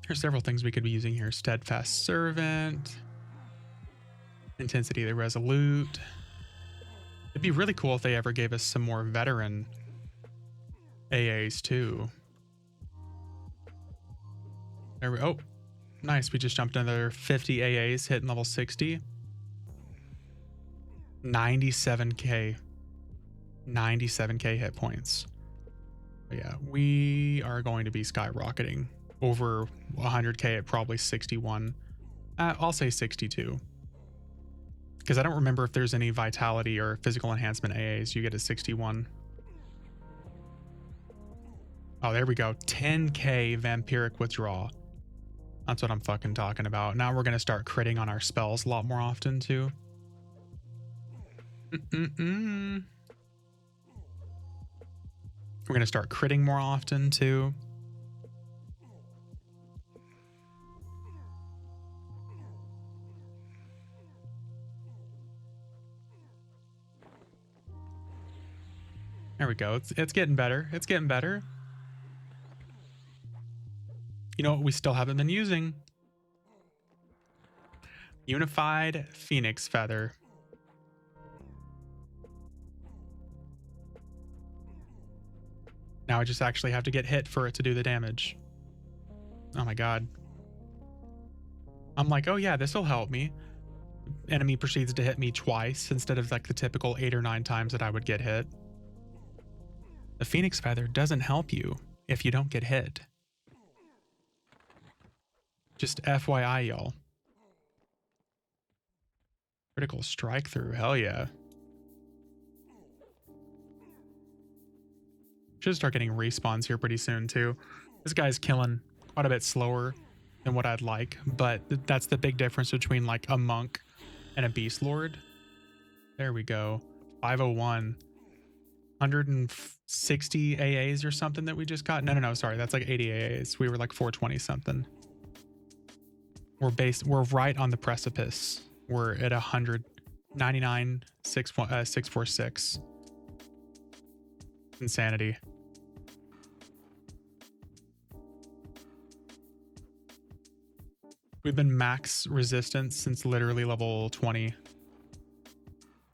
[SPEAKER 1] There's several things we could be using here. Steadfast Servant, Intensity of the Resolute. It'd be really cool if they ever gave us some more veteran AAs too. There we, oh, nice. We just jumped another 50 AAs, hitting level 60. 97k. 97k hit points. But yeah, we are going to be skyrocketing over 100k at probably 61. I'll say 62. Because I don't remember if there's any vitality or physical enhancement AAs you get at 61. Oh, there we go. 10k vampiric withdrawal. That's what I'm fucking talking about. Now we're going to start critting on our spells a lot more often too. We're going to start critting more often too. There we go. It's getting better. It's getting better. You know what we still haven't been using? Unified Phoenix Feather. Now I just actually have to get hit for it to do the damage. Oh my god. I'm like, oh yeah, this will help me. Enemy proceeds to hit me twice instead of like the typical 8 or 9 times that I would get hit. The Phoenix Feather doesn't help you if you don't get hit. Just FYI, y'all. Critical strike through, hell yeah. Should start getting respawns here pretty soon too. This guy's killing quite a bit slower than what I'd like, but that's the big difference between like a monk and a Beastlord. There we go. 501. 160 AAs or something that we just got. No, sorry, that's like 80 AAs. We were like 420 something. We're right on the precipice. We're at 199 646. Insanity. We've been max resistance since literally level 20.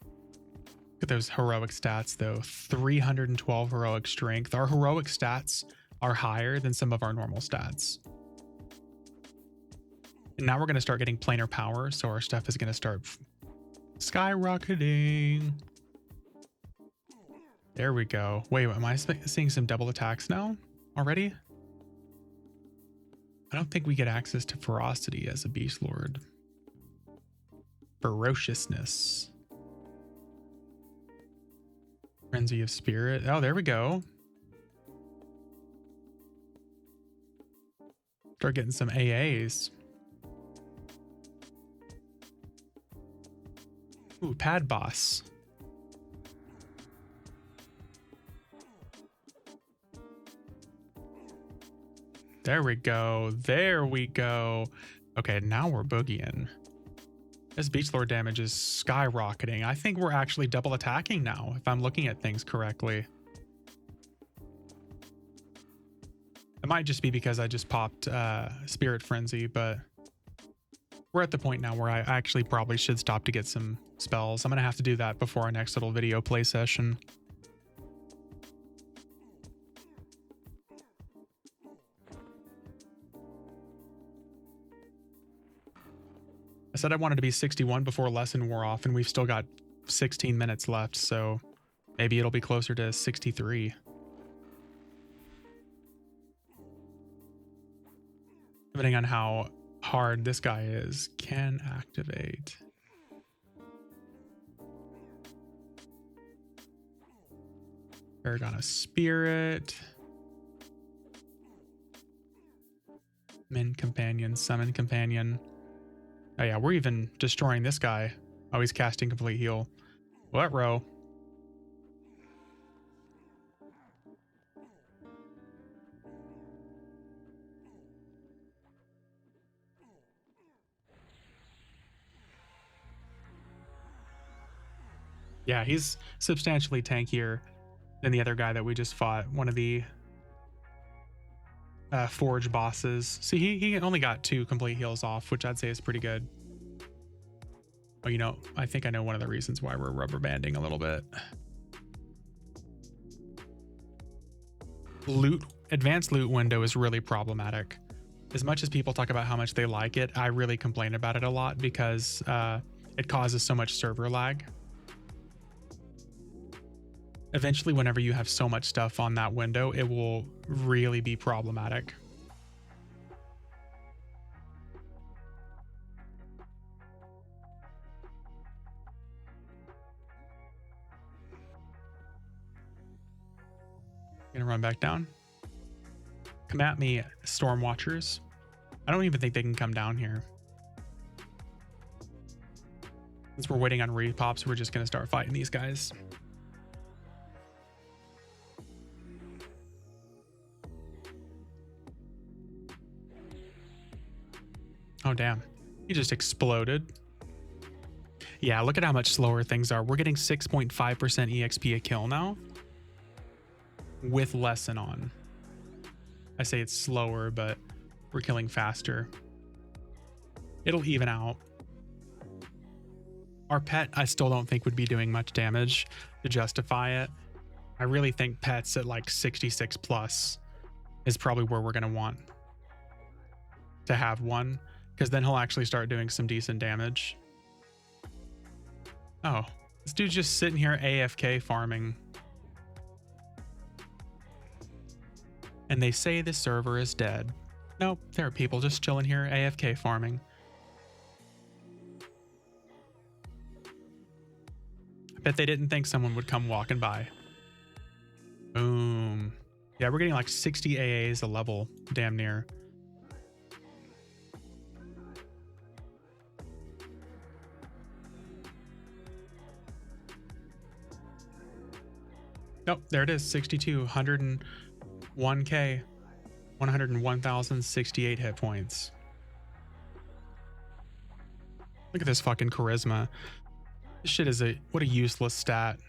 [SPEAKER 1] Look at those heroic stats though. 312 heroic strength. Our heroic stats are higher than some of our normal stats. And now we're going to start getting planar power, so our stuff is going to start skyrocketing. There we go. Wait, am I seeing some double attacks now already? I don't think we get access to ferocity as a Beastlord. Ferociousness. Frenzy of spirit. Oh, there we go. Start getting some AAs. Ooh, pad boss. There we go. There we go. Okay, now we're boogieing. This Beastlord damage is skyrocketing. I think we're actually double attacking now, if I'm looking at things correctly. It might just be because I just popped Spirit Frenzy, but we're at the point now where I actually probably should stop to get some spells. I'm going to have to do that before our next little video play session. I said I wanted to be 61 before lesson wore off, and we've still got 16 minutes left, so maybe it'll be closer to 63. Depending on how hard this guy is, can activate. Paragon of Spirit. Min Companion, Summon Companion. Oh yeah, we're even destroying this guy. Oh, he's casting Complete Heal. What row? Yeah, he's substantially tankier than the other guy that we just fought. One of the Forge bosses. See, he only got 2 complete heals off, which I'd say is pretty good. Oh, you know, I think I know one of the reasons why we're rubber banding a little bit. Advanced loot window is really problematic. As much as people talk about how much they like it, I really complain about it a lot because it causes so much server lag. Eventually, whenever you have so much stuff on that window, it will really be problematic. Gonna run back down. Come at me, Storm Watchers. I don't even think they can come down here. Since we're waiting on repops, we're just gonna start fighting these guys. Oh, damn. He just exploded. Yeah, look at how much slower things are. We're getting 6.5% EXP a kill now with lesson on. I say it's slower, but we're killing faster. It'll even out. Our pet, I still don't think would be doing much damage to justify it. I really think pets at like 66 plus is probably where we're going to want to have one, because then he'll actually start doing some decent damage. Oh, this dude's just sitting here AFK farming. And they say the server is dead. Nope, there are people just chilling here AFK farming. I bet they didn't think someone would come walking by. Boom. Yeah, we're getting like 60 AAs a level, damn near. Nope, there it is, 62, 101k, 101,068 hit points. Look at this fucking charisma. This shit is what a useless stat.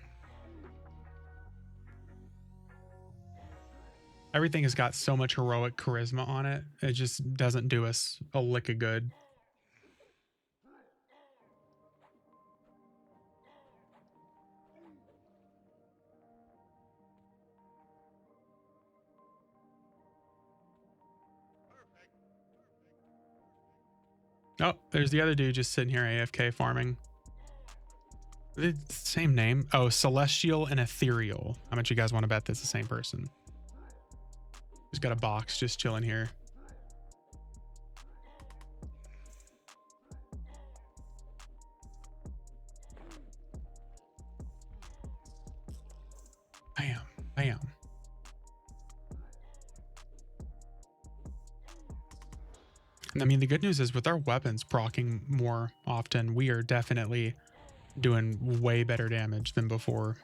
[SPEAKER 1] Everything has got so much heroic charisma on it. It just doesn't do us a lick of good. Oh, there's the other dude just sitting here AFK farming. It's the same name. Oh, Celestial and Ethereal. How much you guys want to bet that's the same person? He's got a box just chilling here. Bam, bam. And I mean, the good news is with our weapons proccing more often, we are definitely doing way better damage than before.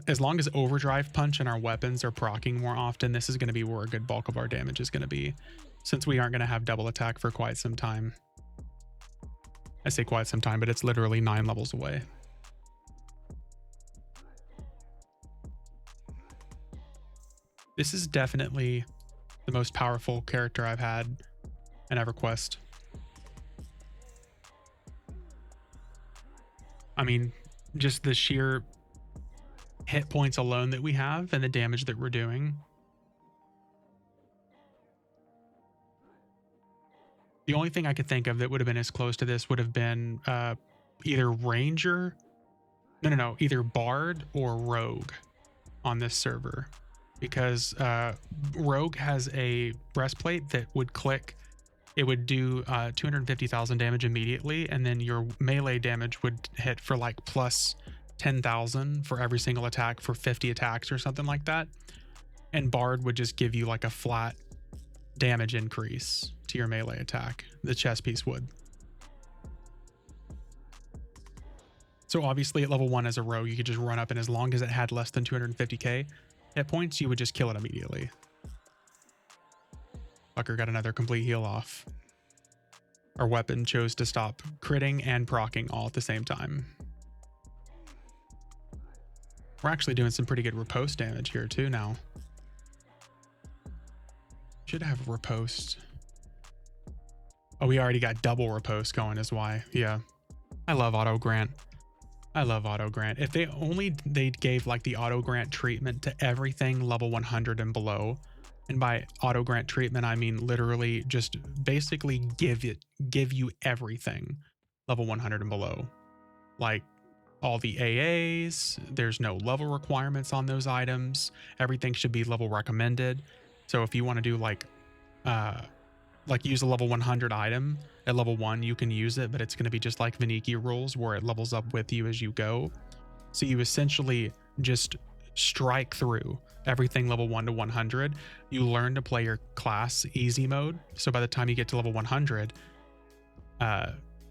[SPEAKER 1] As long as overdrive punch and our weapons are proccing more often, this is going to be where a good bulk of our damage is going to be, since we aren't going to have double attack for quite some time. I say quite some time, but it's literally 9 levels away. This is definitely the most powerful character I've had in EverQuest. I mean, just the sheer hit points alone that we have and the damage that we're doing. The only thing I could think of that would have been as close to this would have been either Ranger, either Bard or Rogue on this server, because Rogue has a breastplate that would click. It would do 250,000 damage immediately, and then your melee damage would hit for like plus 10,000 for every single attack for 50 attacks or something like that. And Bard would just give you like a flat damage increase to your melee attack. The chest piece would. So obviously at level 1 as a rogue, you could just run up, and as long as it had less than 250k hit points, you would just kill it immediately. Fucker got another complete heal off. Our weapon chose to stop critting and proccing all at the same time. We're actually doing some pretty good riposte damage here too now. Should have riposte. Oh, we already got double riposte going is why. Yeah. I love auto grant. I love auto grant. If they gave like the auto grant treatment to everything level 100 and below, and by auto grant treatment, I mean literally just basically give you everything level 100 and below. Like all the AAs, there's no level requirements on those items. Everything should be level recommended. So if you want to do like use a level 100 item at level 1, you can use it, but it's going to be just like Vaniki rules where it levels up with you as you go. So you essentially just strike through everything level 1 to 100. You learn to play your class easy mode. So by the time you get to level 100,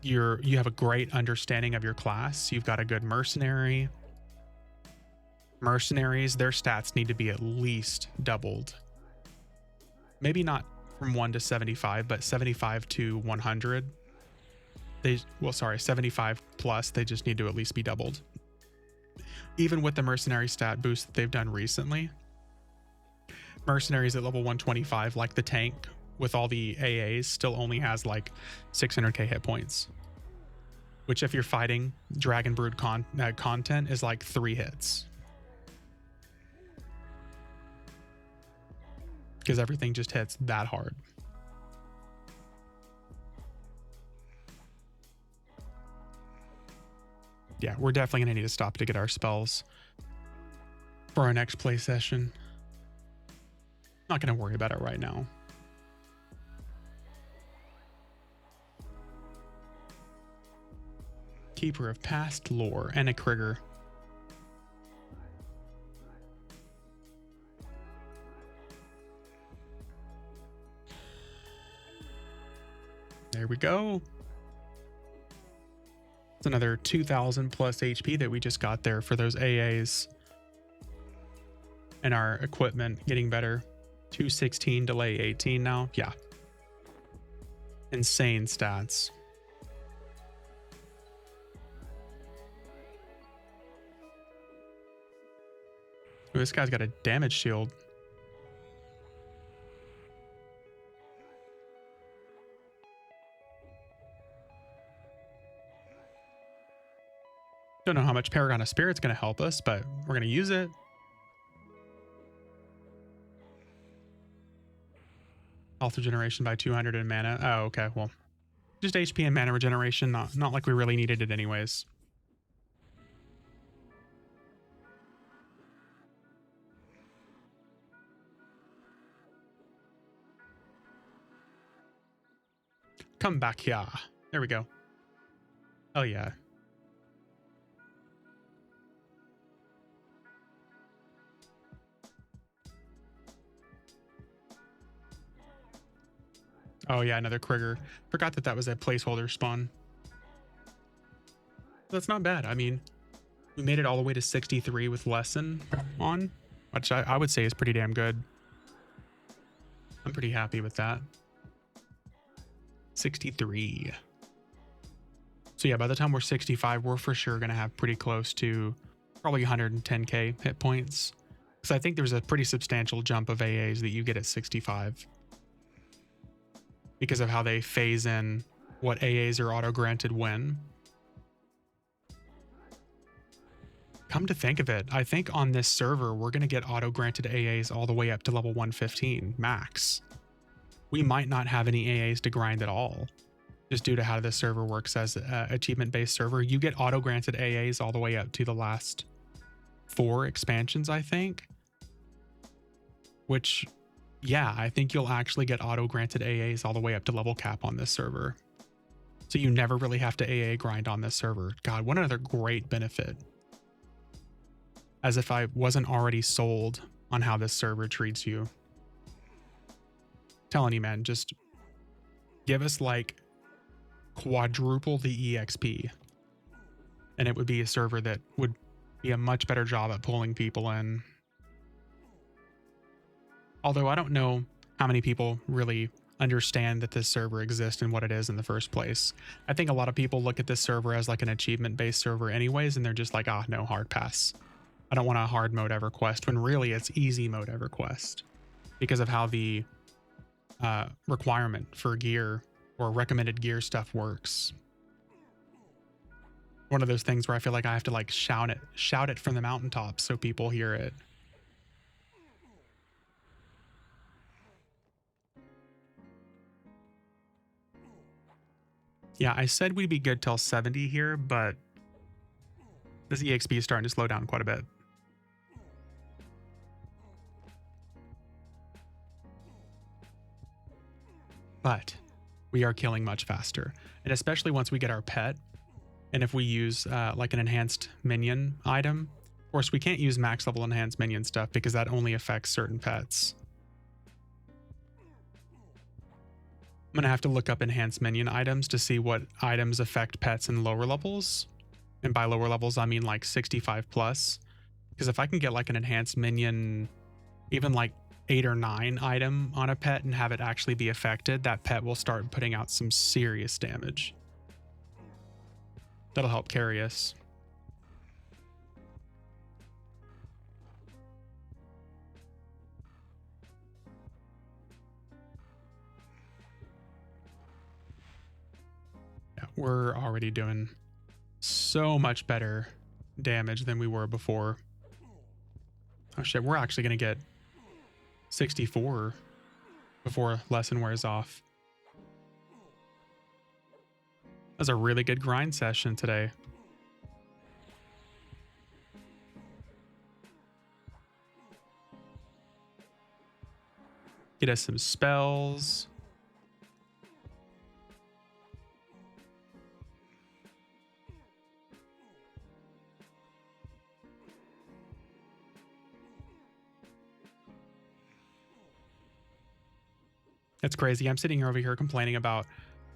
[SPEAKER 1] you have a great understanding of your class. You've got a good mercenary. Mercenaries, their stats need to be at least doubled. Maybe not from 1 to 75, but 75 to 100. 75 plus, they just need to at least be doubled. Even with the mercenary stat boost that they've done recently, mercenaries at level 125, like the tank with all the AAs, still only has like 600k hit points, which if you're fighting Dragon Brood content is like 3 hits. Because everything just hits that hard. Yeah, we're definitely going to need to stop to get our spells for our next play session. Not going to worry about it right now. Keeper of Past Lore and a Krieger. There we go. It's another 2,000 plus HP that we just got there for those AAs. And our equipment getting better. 216 delay 18 now. Yeah. Insane stats. Ooh, this guy's got a damage shield. Don't know how much Paragon of Spirit's going to help us, but we're going to use it. Health regeneration by 200 and mana. Oh, okay. Well, just HP and mana regeneration. Not like we really needed it anyways. Come back here. There we go. Oh, yeah. Oh, yeah, another Krieger. Forgot that that was a placeholder spawn. That's not bad. I mean, we made it all the way to 63 with Lesson on, which I would say is pretty damn good. I'm pretty happy with that. 63. So yeah, by the time we're 65, we're for sure going to have pretty close to probably 110k hit points. Because I think there's a pretty substantial jump of AAs that you get at 65. Because of how they phase in what AAs are auto-granted when. Come to think of it, I think on this server, we're going to get auto-granted AAs all the way up to level 115 max. We might not have any AAs to grind at all, just due to how this server works as an achievement-based server. You get auto-granted AAs all the way up to the last 4 expansions, I think. Which, yeah, I think you'll actually get auto-granted AAs all the way up to level cap on this server. So you never really have to AA grind on this server. God, what another great benefit. As if I wasn't already sold on how this server treats you. Telling you, man, just give us like quadruple the EXP. And it would be a server that would be a much better job at pulling people in. Although I don't know how many people really understand that this server exists and what it is in the first place. I think a lot of people look at this server as like an achievement-based server anyways, and they're just like, ah, no, hard pass. I don't want a hard mode EverQuest, when really it's easy mode EverQuest because of how the requirement for gear or recommended gear stuff works. One of those things where I feel like I have to like shout it from the mountaintops so people hear it. Yeah, I said we'd be good till 70 here, but this EXP is starting to slow down quite a bit. But we are killing much faster. And especially once we get our pet, and if we use like an enhanced minion item. Of course, we can't use max level enhanced minion stuff because that only affects certain pets. I'm gonna have to look up enhanced minion items to see what items affect pets in lower levels. And by lower levels, I mean like 65 plus. Because if I can get like an enhanced minion, even like 8 or 9 item on a pet and have it actually be affected, that pet will start putting out some serious damage. That'll help carry us. Yeah, we're already doing so much better damage than we were before. Oh shit, we're actually gonna get 64 before lesson wears off. That was a really good grind session today. Get us some spells. It's crazy. I'm sitting here over here complaining about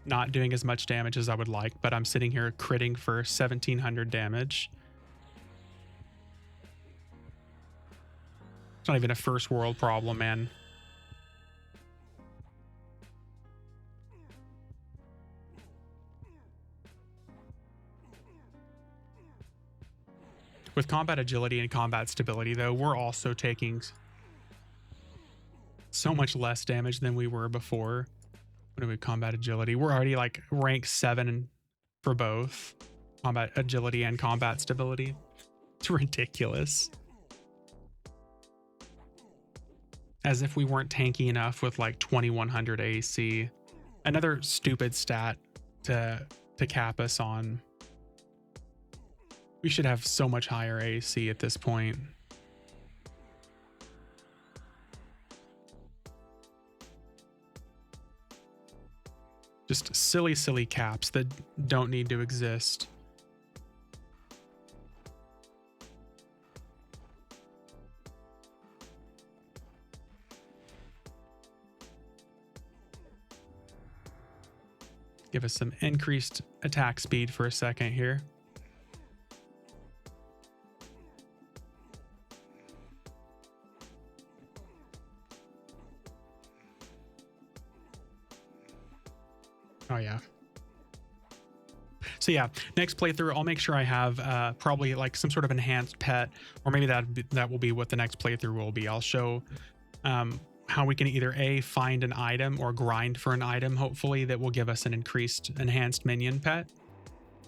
[SPEAKER 1] not doing as much damage as I would like, but I'm sitting here critting for 1700 damage. It's not even a first world problem, man. With combat agility and combat stability, though, we're also taking so much less damage than we were before. What do we combat agility? We're already like rank 7 for both combat agility and combat stability. It's ridiculous. As if we weren't tanky enough with like 2100 AC. Another stupid stat to cap us on. We should have so much higher AC at this point. Just silly, silly caps that don't need to exist. Give us some increased attack speed for a second here. Oh yeah. So yeah, next playthrough, I'll make sure I have probably like some sort of enhanced pet, or maybe that will be what the next playthrough will be. I'll show how we can either A, find an item or grind for an item, hopefully, that will give us an enhanced minion pet.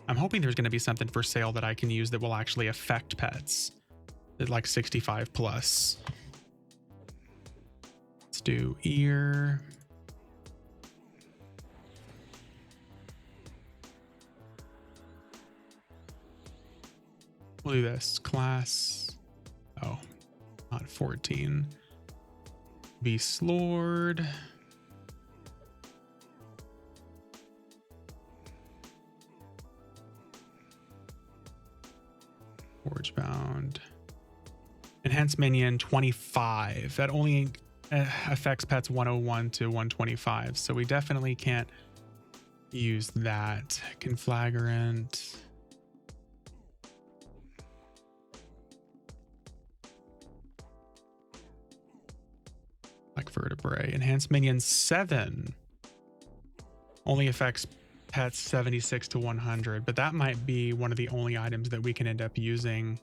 [SPEAKER 1] I'm hoping there's going to be something for sale that I can use that will actually affect pets at like 65 plus. Let's do ear. We'll do this class. Oh, not 14. Beastlord. Forgebound. Enhanced minion 25. That only affects pets 101 to 125. So we definitely can't use that. Conflagrant. Like vertebrae. Enhanced minion 7 only affects pets 76 to 100, but that might be one of the only items that we can end up using,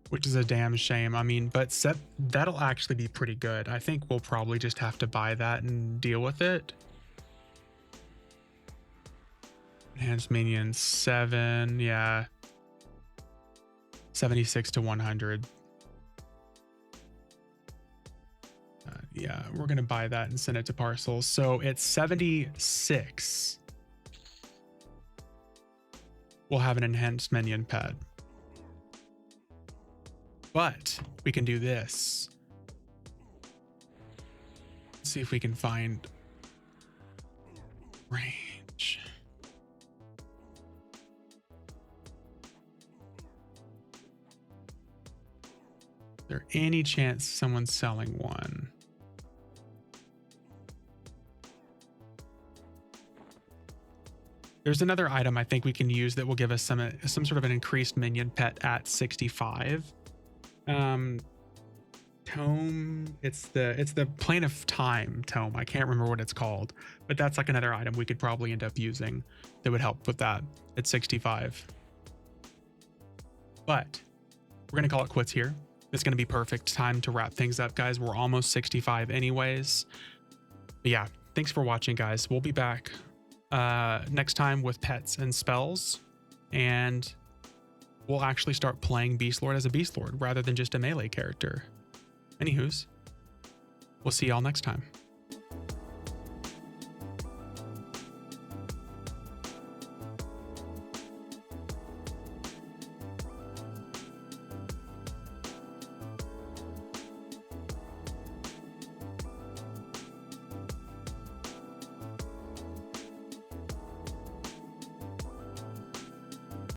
[SPEAKER 1] which is a damn shame. I mean, but that'll actually be pretty good. I think we'll probably just have to buy that and deal with it. Enhanced minion 7, yeah, 76 to 100. Yeah, we're gonna buy that and send it to parcels. So it's 76. We'll have an enhanced minion pet. But we can do this. Let's see if we can find range. Is there any chance someone's selling one? There's another item I think we can use that will give us some sort of an increased minion pet at 65. Tome, it's the Plane of Time tome. I can't remember what it's called, but that's like another item we could probably end up using that would help with that at 65. But we're gonna call it quits here. It's gonna be perfect time to wrap things up, guys. We're almost 65 anyways. But yeah, thanks for watching, guys. We'll be back next time with pets and spells, and we'll actually start playing Beastlord as a Beastlord rather than just a melee character. Anywho's, we'll see y'all next time.